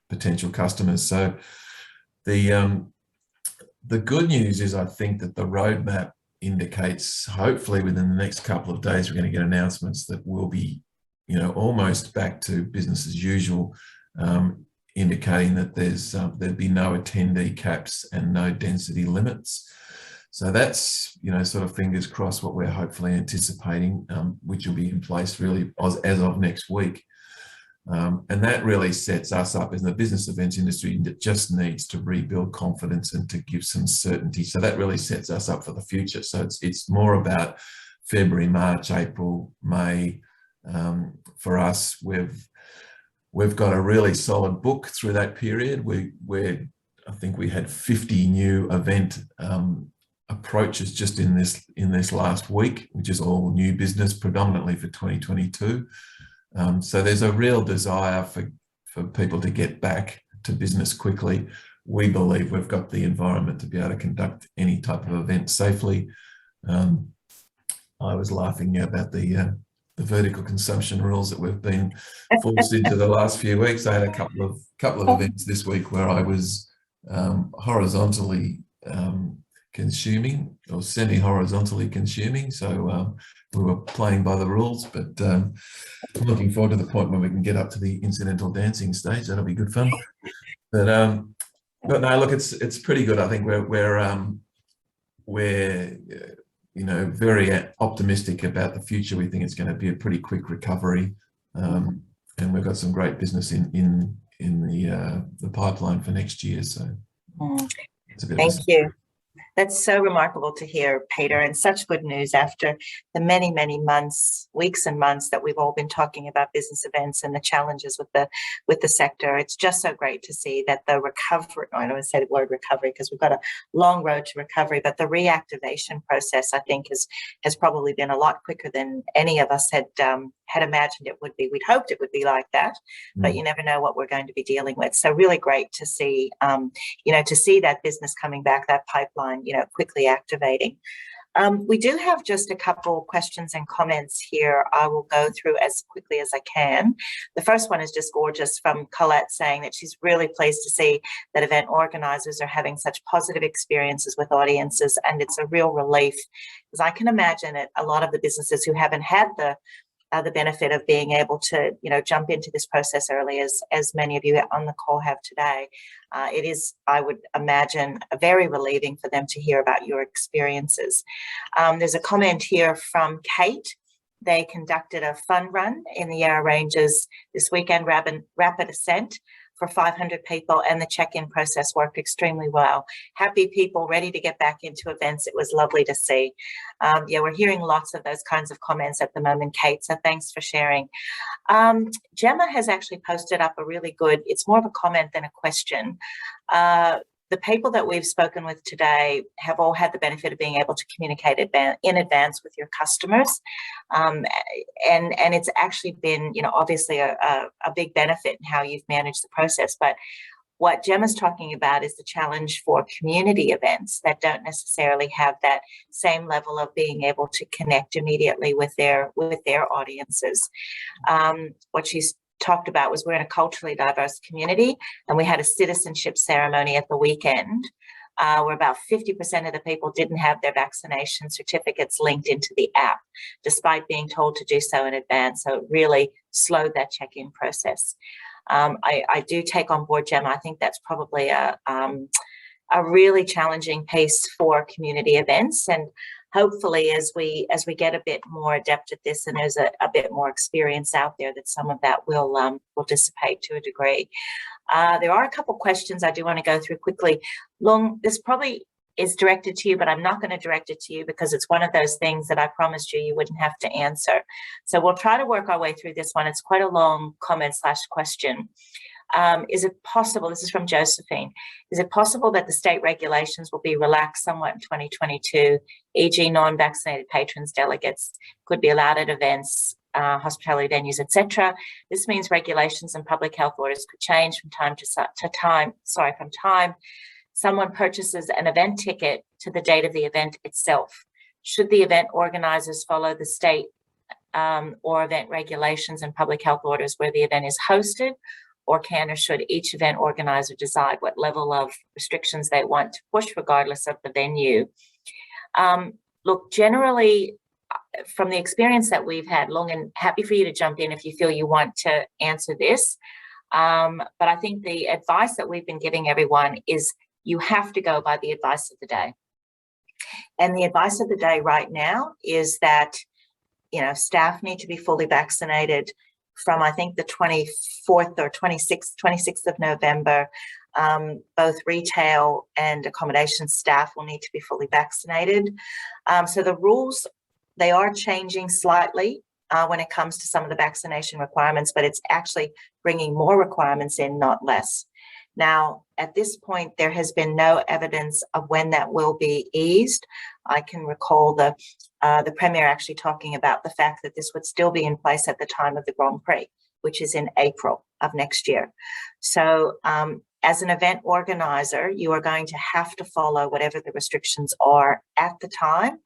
potential customers. So the good news is, I think, that the roadmap indicates, hopefully within the next couple of days, we're going to get announcements that we'll be, you know, almost back to business as usual, indicating that there'd be no attendee caps and no density limits. So that's, you know, sort of fingers crossed what we're hopefully anticipating, which will be in place really as of next week. And that really sets us up, as the business events industry that just needs to rebuild confidence and to give some certainty. So that really sets us up for the future. So it's more about February, March, April, May. For us, we've got a really solid book through that period. I think we had 50 new event approaches just in this last week, which is all new business, predominantly for 2022. So there's a real desire for people to get back to business quickly. We believe we've got the environment to be able to conduct any type of event safely. I was laughing about the vertical consumption rules that we've been forced into the last few weeks. I had a couple of events this week where I was horizontally consuming or semi-horizontally consuming. So we were playing by the rules, but I'm looking forward to the point where we can get up to the incidental dancing stage. That'll be good fun. But no, look, it's pretty good. I think we're very optimistic about the future. We think it's going to be a pretty quick recovery, and we've got some great business in the pipeline for next year. So it's a bit. Thank you. That's so remarkable to hear, Peter, and such good news after the many, many months, weeks and months that we've all been talking about business events and the challenges with the sector. It's just so great to see that the recovery, I don't want to say the word recovery because we've got a long road to recovery, but the reactivation process, I think, has probably been a lot quicker than any of us had imagined it would be. We'd hoped it would be like that, but you never know what we're going to be dealing with. So really great to see, to see that business coming back, that pipeline, quickly activating. We do have just a couple questions and comments here. I will go through as quickly as I can. The first one is just gorgeous from Colette, saying that she's really pleased to see that event organisers are having such positive experiences with audiences, and it's a real relief, because I can imagine it, a lot of the businesses who haven't had the benefit of being able to, jump into this process early, as many of you on the call have today. It is, I would imagine, very relieving for them to hear about your experiences. There's a comment here from Kate. They conducted a fun run in the Yarra Ranges this weekend, rapid ascent for 500 people, and the check-in process worked extremely well. Happy people ready to get back into events. It was lovely to see. We're hearing lots of those kinds of comments at the moment, Kate, so thanks for sharing. Gemma has actually posted up a really good, it's more of a comment than a question. The people that we've spoken with today have all had the benefit of being able to communicate in advance with your customers. And it's actually been, obviously a big benefit in how you've managed the process. But what Gemma's talking about is the challenge for community events that don't necessarily have that same level of being able to connect immediately with their audiences. What she's talked about was we're in a culturally diverse community, and we had a citizenship ceremony at the weekend where about 50% of the people didn't have their vaccination certificates linked into the app, despite being told to do so in advance. So it really slowed that check-in process. I do take on board, Gemma. I think that's probably a really challenging piece for community events, and hopefully as we get a bit more adept at this and there's a bit more experience out there, that some of that will dissipate to a degree. There are a couple questions I do want to go through quickly. Lung, this probably is directed to you, but I'm not going to direct it to you because it's one of those things that I promised you wouldn't have to answer. So we'll try to work our way through this one. It's quite a long comment/question. Is it possible, this is from Josephine, is it possible that the state regulations will be relaxed somewhat in 2022, e.g. non-vaccinated patrons, delegates could be allowed at events, hospitality venues, etc.? This means regulations and public health orders could change from time to time. Someone purchases an event ticket to the date of the event itself. Should the event organisers follow the state or event regulations and public health orders where the event is hosted, or can or should each event organizer decide what level of restrictions they want to push regardless of the venue? Look, generally, from the experience that we've had, Lung, and happy for you to jump in if you feel you want to answer this, but I think the advice that we've been giving everyone is you have to go by the advice of the day. And the advice of the day right now is that, staff need to be fully vaccinated from, I think, the 24th or 26th of November. Both retail and accommodation staff will need to be fully vaccinated. So the rules, they are changing slightly when it comes to some of the vaccination requirements, but it's actually bringing more requirements in, not less. Now, at this point, there has been no evidence of when that will be eased. I can recall the Premier actually talking about the fact that this would still be in place at the time of the Grand Prix, which is in April of next year. So as an event organizer, you are going to have to follow whatever the restrictions are at the time.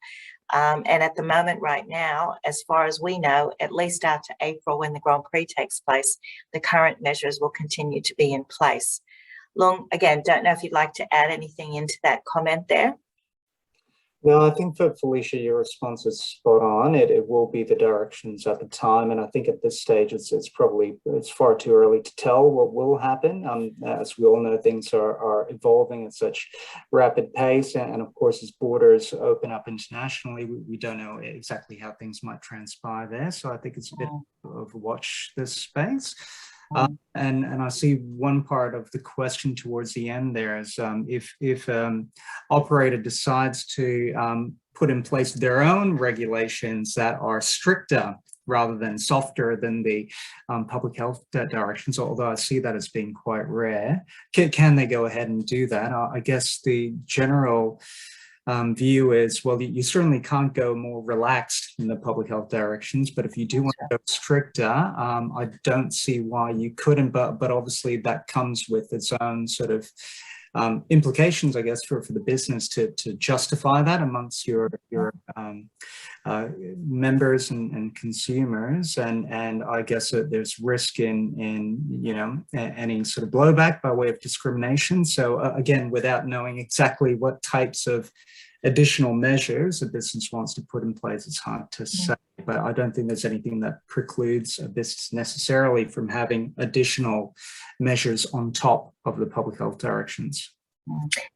And at the moment right now, as far as we know, at least out to April when the Grand Prix takes place, the current measures will continue to be in place. Lung, again, don't know if you'd like to add anything into that comment there. No, I think for Felicia, your response is spot on. It will be the directions at the time, and I think at this stage it's far too early to tell what will happen. As we all know, things are evolving at such rapid pace, and of course, as borders open up internationally, we don't know exactly how things might transpire there. So I think it's a bit of a watch this space. And I see one part of the question towards the end there is if operator decides to put in place their own regulations that are stricter rather than softer than the public health directions, although I see that as being quite rare, can they go ahead and do that? I guess the general view is, well, you certainly can't go more relaxed in the public health directions, but if you do want to go stricter, I don't see why you couldn't, but obviously that comes with its own sort of implications, I guess, for the business to justify that amongst your members and consumers, and I guess that there's risk in you know, any sort of blowback by way of discrimination. So again, without knowing exactly what types of additional measures a business wants to put in place, it's hard to say. But I don't think there's anything that precludes a business necessarily from having additional measures on top of the public health directions.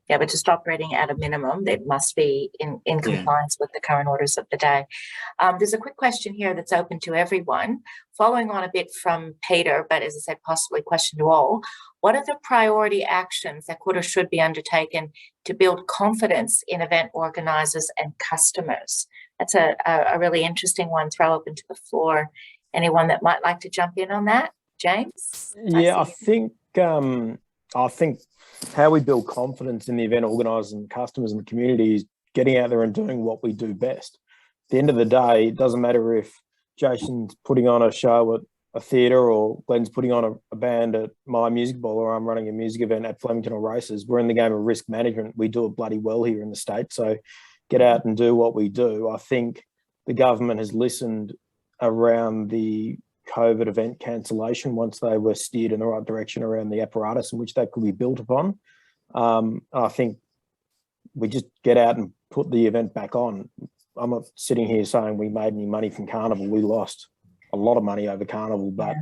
Yeah, but just operating at a minimum, that must be in compliance with the current orders of the day. There's a quick question here that's open to everyone, following on a bit from Peter, but as I said, possibly question to all. What are the priority actions that could or should be undertaken to build confidence in event organisers and customers? That's a really interesting one. Throw open to the floor. Anyone that might like to jump in on that? James? Yeah, I think how we build confidence in the event organisers and customers and the community is getting out there and doing what we do best. At the end of the day, it doesn't matter if Jason's putting on a show at a theatre or Glen's putting on a band at My Music Ball, or I'm running a music event at Flemington or Races. We're in the game of risk management. We do it bloody well here in the state. So get out and do what we do. I think the government has listened around the COVID event cancellation once they were steered in the right direction around the apparatus in which that could be built upon. I think we just get out and put the event back on. I'm not sitting here saying we made any money from Carnival. We lost a lot of money over Carnival, but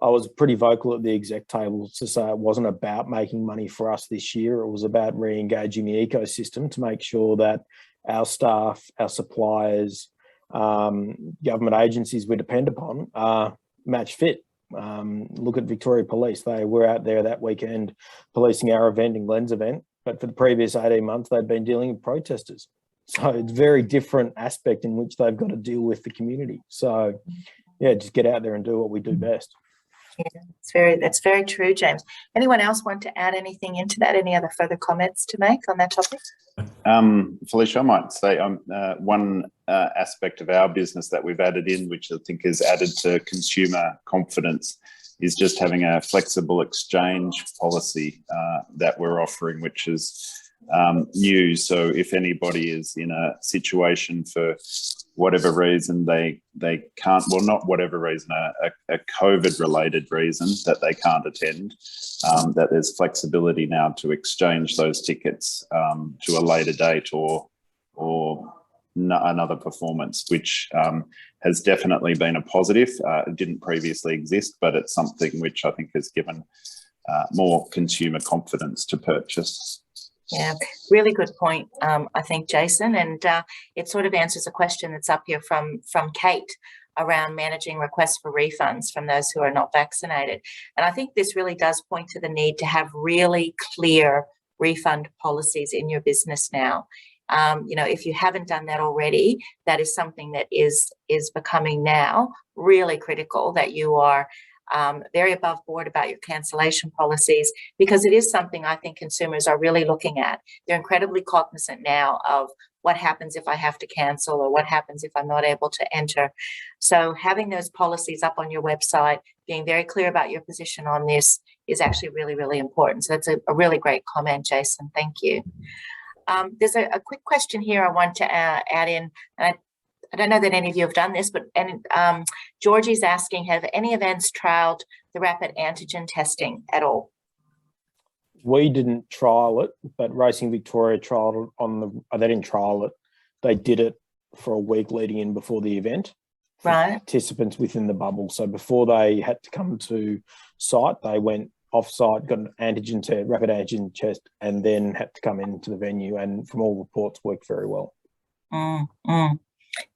I was pretty vocal at the exec table to say it wasn't about making money for us this year. It was about re-engaging the ecosystem to make sure that our staff, our suppliers, government agencies we depend upon are match fit. Look at Victoria Police. They were out there that weekend policing our event and Glen's event, but for the previous 18 months, they'd been dealing with protesters. So it's a very different aspect in which they've got to deal with the community. So yeah, just get out there and do what we do best. Yeah, that's very true, James. Anyone else want to add anything into that? Any other further comments to make on that topic? Felicia, I might say one aspect of our business that we've added in, which I think has added to consumer confidence, is just having a flexible exchange policy that we're offering, which is new. So if anybody is in a situation for whatever reason they can't, well, not whatever reason, a COVID related reason that they can't attend, that there's flexibility now to exchange those tickets to a later date or another performance, which has definitely been a positive. It didn't previously exist, but it's something which I think has given more consumer confidence to purchase. Yeah, really good point, I think, Jason, and it sort of answers a question that's up here from Kate around managing requests for refunds from those who are not vaccinated. And I think this really does point to the need to have really clear refund policies in your business now. You know, if you haven't done that already, that is something that is becoming now really critical, that you are very above board about your cancellation policies, because it is something I think consumers are really looking at. They're incredibly cognizant now of what happens if I have to cancel, or what happens if I'm not able to enter. So having those policies up on your website, being very clear about your position on this is actually really, really important. So that's a really great comment, Jason. Thank you. There's a quick question here I want to add in. I don't know that any of you have done this, but Georgie's asking, have any events trialed the rapid antigen testing at all? We didn't trial it, but Racing Victoria trialed it on the, they didn't trial it. They did it for a week leading in before the event. Right. Participants within the bubble. So before they had to come to site, they went off-site, got an antigen test, rapid antigen test, and then had to come into the venue. And from all reports, worked very well.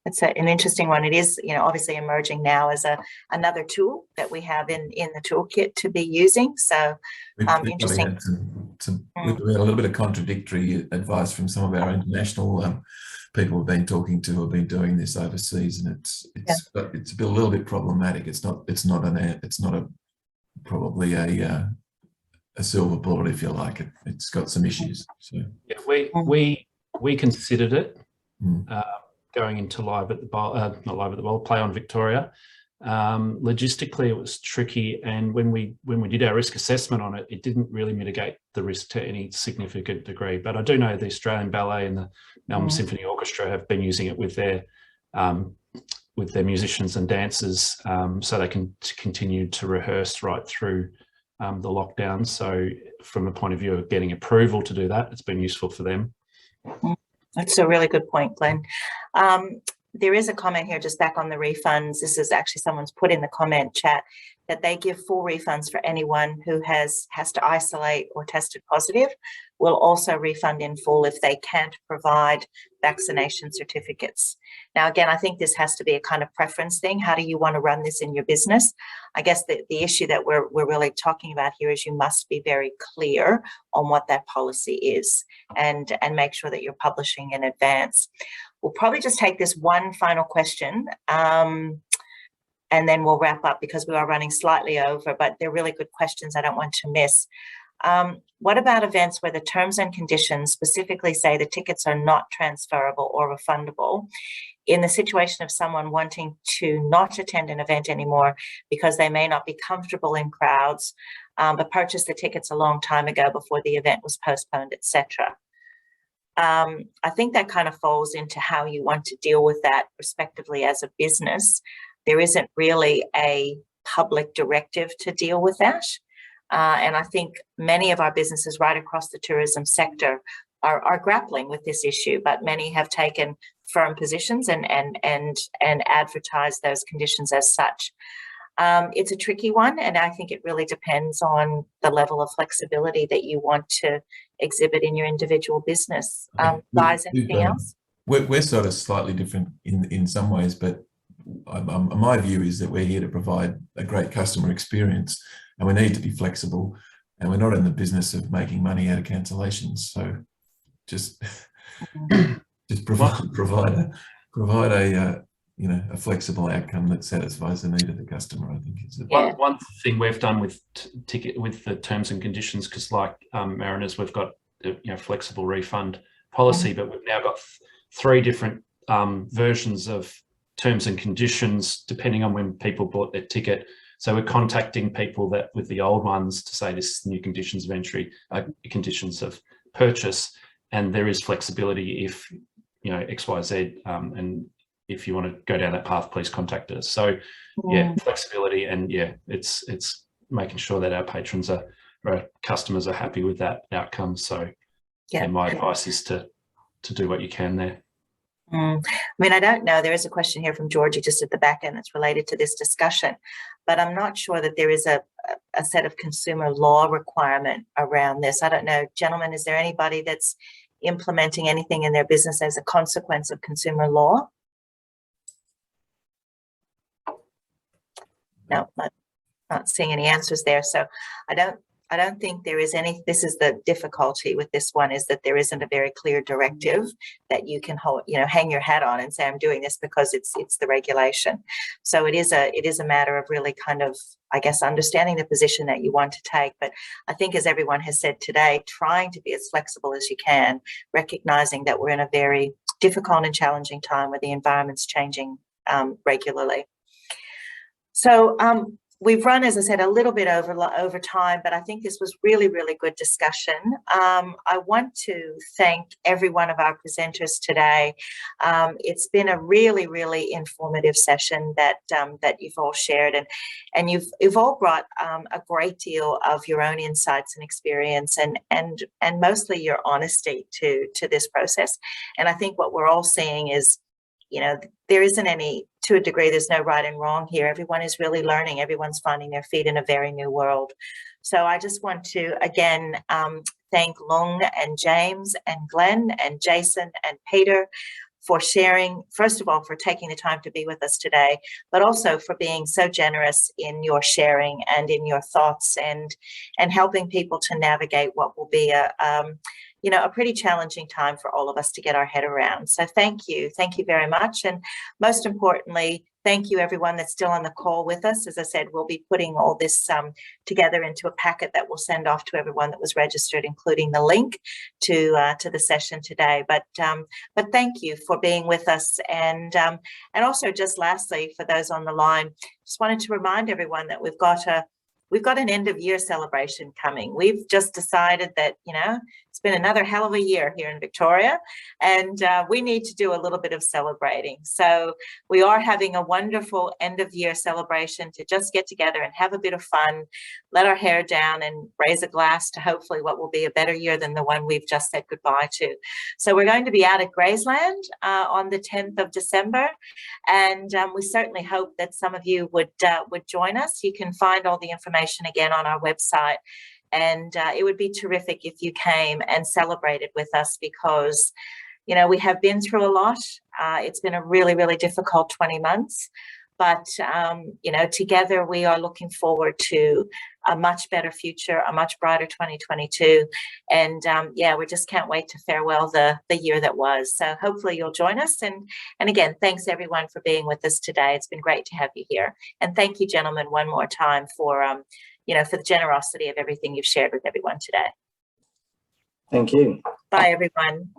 It's an interesting one. It is, obviously emerging now as another tool that we have in the toolkit to be using. So interesting. We've had a little bit of contradictory advice from some of our international people we've been talking to who have been doing this overseas, and it's a little bit problematic. It's not probably a silver bullet, if you like. It's got some issues. So yeah, we considered it. Going into live at the bowl, not live at the bowl, play on Victoria. Logistically, it was tricky, and when we did our risk assessment on it, it didn't really mitigate the risk to any significant degree. But I do know the Australian Ballet and the Melbourne Symphony Orchestra have been using it with their musicians and dancers, so they can continue to rehearse right through the lockdown. So from a point of view of getting approval to do that, it's been useful for them. That's a really good point, Glenn. There is a comment here just back on the refunds. This is actually someone's put in the comment chat that they give full refunds for anyone who has to isolate or tested positive. Will also refund in full if they can't provide vaccination certificates. Now, again, I think this has to be a kind of preference thing. How do you want to run this in your business? I guess the issue that we're really talking about here is you must be very clear on what that policy is and make sure that you're publishing in advance. We'll probably just take this one final question and then we'll wrap up because we are running slightly over, but they're really good questions I don't want to miss. What about events where the terms and conditions specifically say the tickets are not transferable or refundable? In the situation of someone wanting to not attend an event anymore because they may not be comfortable in crowds, but purchased the tickets a long time ago before the event was postponed, etc. I think that kind of falls into how you want to deal with that respectively as a business. There isn't really a public directive to deal with that. And I think many of our businesses right across the tourism sector are grappling with this issue, but many have taken firm positions and advertised those conditions as such. It's a tricky one, and I think it really depends on the level of flexibility that you want to exhibit in your individual business. Guys, anything else? We're sort of slightly different in some ways, but my view is that we're here to provide a great customer experience, and we need to be flexible, and we're not in the business of making money out of cancellations. So just provide a flexible outcome that satisfies the need of the customer. I think is one thing we've done with the terms and conditions, because like Mariners, we've got flexible refund policy, but we've now got 3 different versions of terms and conditions depending on when people bought their ticket. So we're contacting people that with the old ones to say this is the new conditions of entry, conditions of purchase, and there is flexibility if XYZ, and if you want to go down that path, please contact us. So yeah, flexibility, and yeah, it's making sure that our patrons our customers are happy with that outcome. So yeah, my advice is to do what you can there. I mean, I don't know. There is a question here from Georgie just at the back end that's related to this discussion, but I'm not sure that there is a set of consumer law requirement around this. I don't know. Gentlemen, is there anybody that's implementing anything in their business as a consequence of consumer law? No, not seeing any answers there. So I don't think there is any. This is the difficulty with this one, is that there isn't a very clear directive that you can hold, hang your hat on and say, I'm doing this because it's the regulation. So it is a matter of really kind of, I guess, understanding the position that you want to take. But I think, as everyone has said today, trying to be as flexible as you can, recognizing that we're in a very difficult and challenging time where the environment's changing regularly. So we've run, as I said, a little bit over time, but I think this was really, really good discussion. I want to thank every one of our presenters today. It's been a really, really informative session that you've all shared, and you've all brought a great deal of your own insights and experience, and mostly your honesty to this process. And I think what we're all seeing is, you know, there isn't any, to a degree, there's no right and wrong here. Everyone is really learning. Everyone's finding their feet in a very new world. So I just want to, again, thank Lung and James and Glen and Jason and Peter for sharing, first of all, for taking the time to be with us today, but also for being so generous in your sharing and in your thoughts and helping people to navigate what will be a pretty challenging time for all of us to get our head around. So thank you very much. And most importantly, thank you everyone that's still on the call with us. As I said, we'll be putting all this together into a packet that we'll send off to everyone that was registered, including the link to the session today. But thank you for being with us. And also, just lastly, for those on the line, just wanted to remind everyone that we've got an end of year celebration coming. We've just decided that, it's been another hell of a year here in Victoria, and we need to do a little bit of celebrating. So we are having a wonderful end of year celebration to just get together and have a bit of fun, let our hair down and raise a glass to hopefully what will be a better year than the one we've just said goodbye to. So we're going to be out at Graceland on the 10th of December, and we certainly hope that some of you would join us. You can find all the information again on our website. And it would be terrific if you came and celebrated with us, because, we have been through a lot. It's been a really, really difficult 20 months. But, together we are looking forward to a much better future, a much brighter 2022. And we just can't wait to farewell the year that was. So hopefully you'll join us. And again, thanks everyone for being with us today. It's been great to have you here. And thank you, gentlemen, one more time for the generosity of everything you've shared with everyone today. Thank you. Bye, everyone.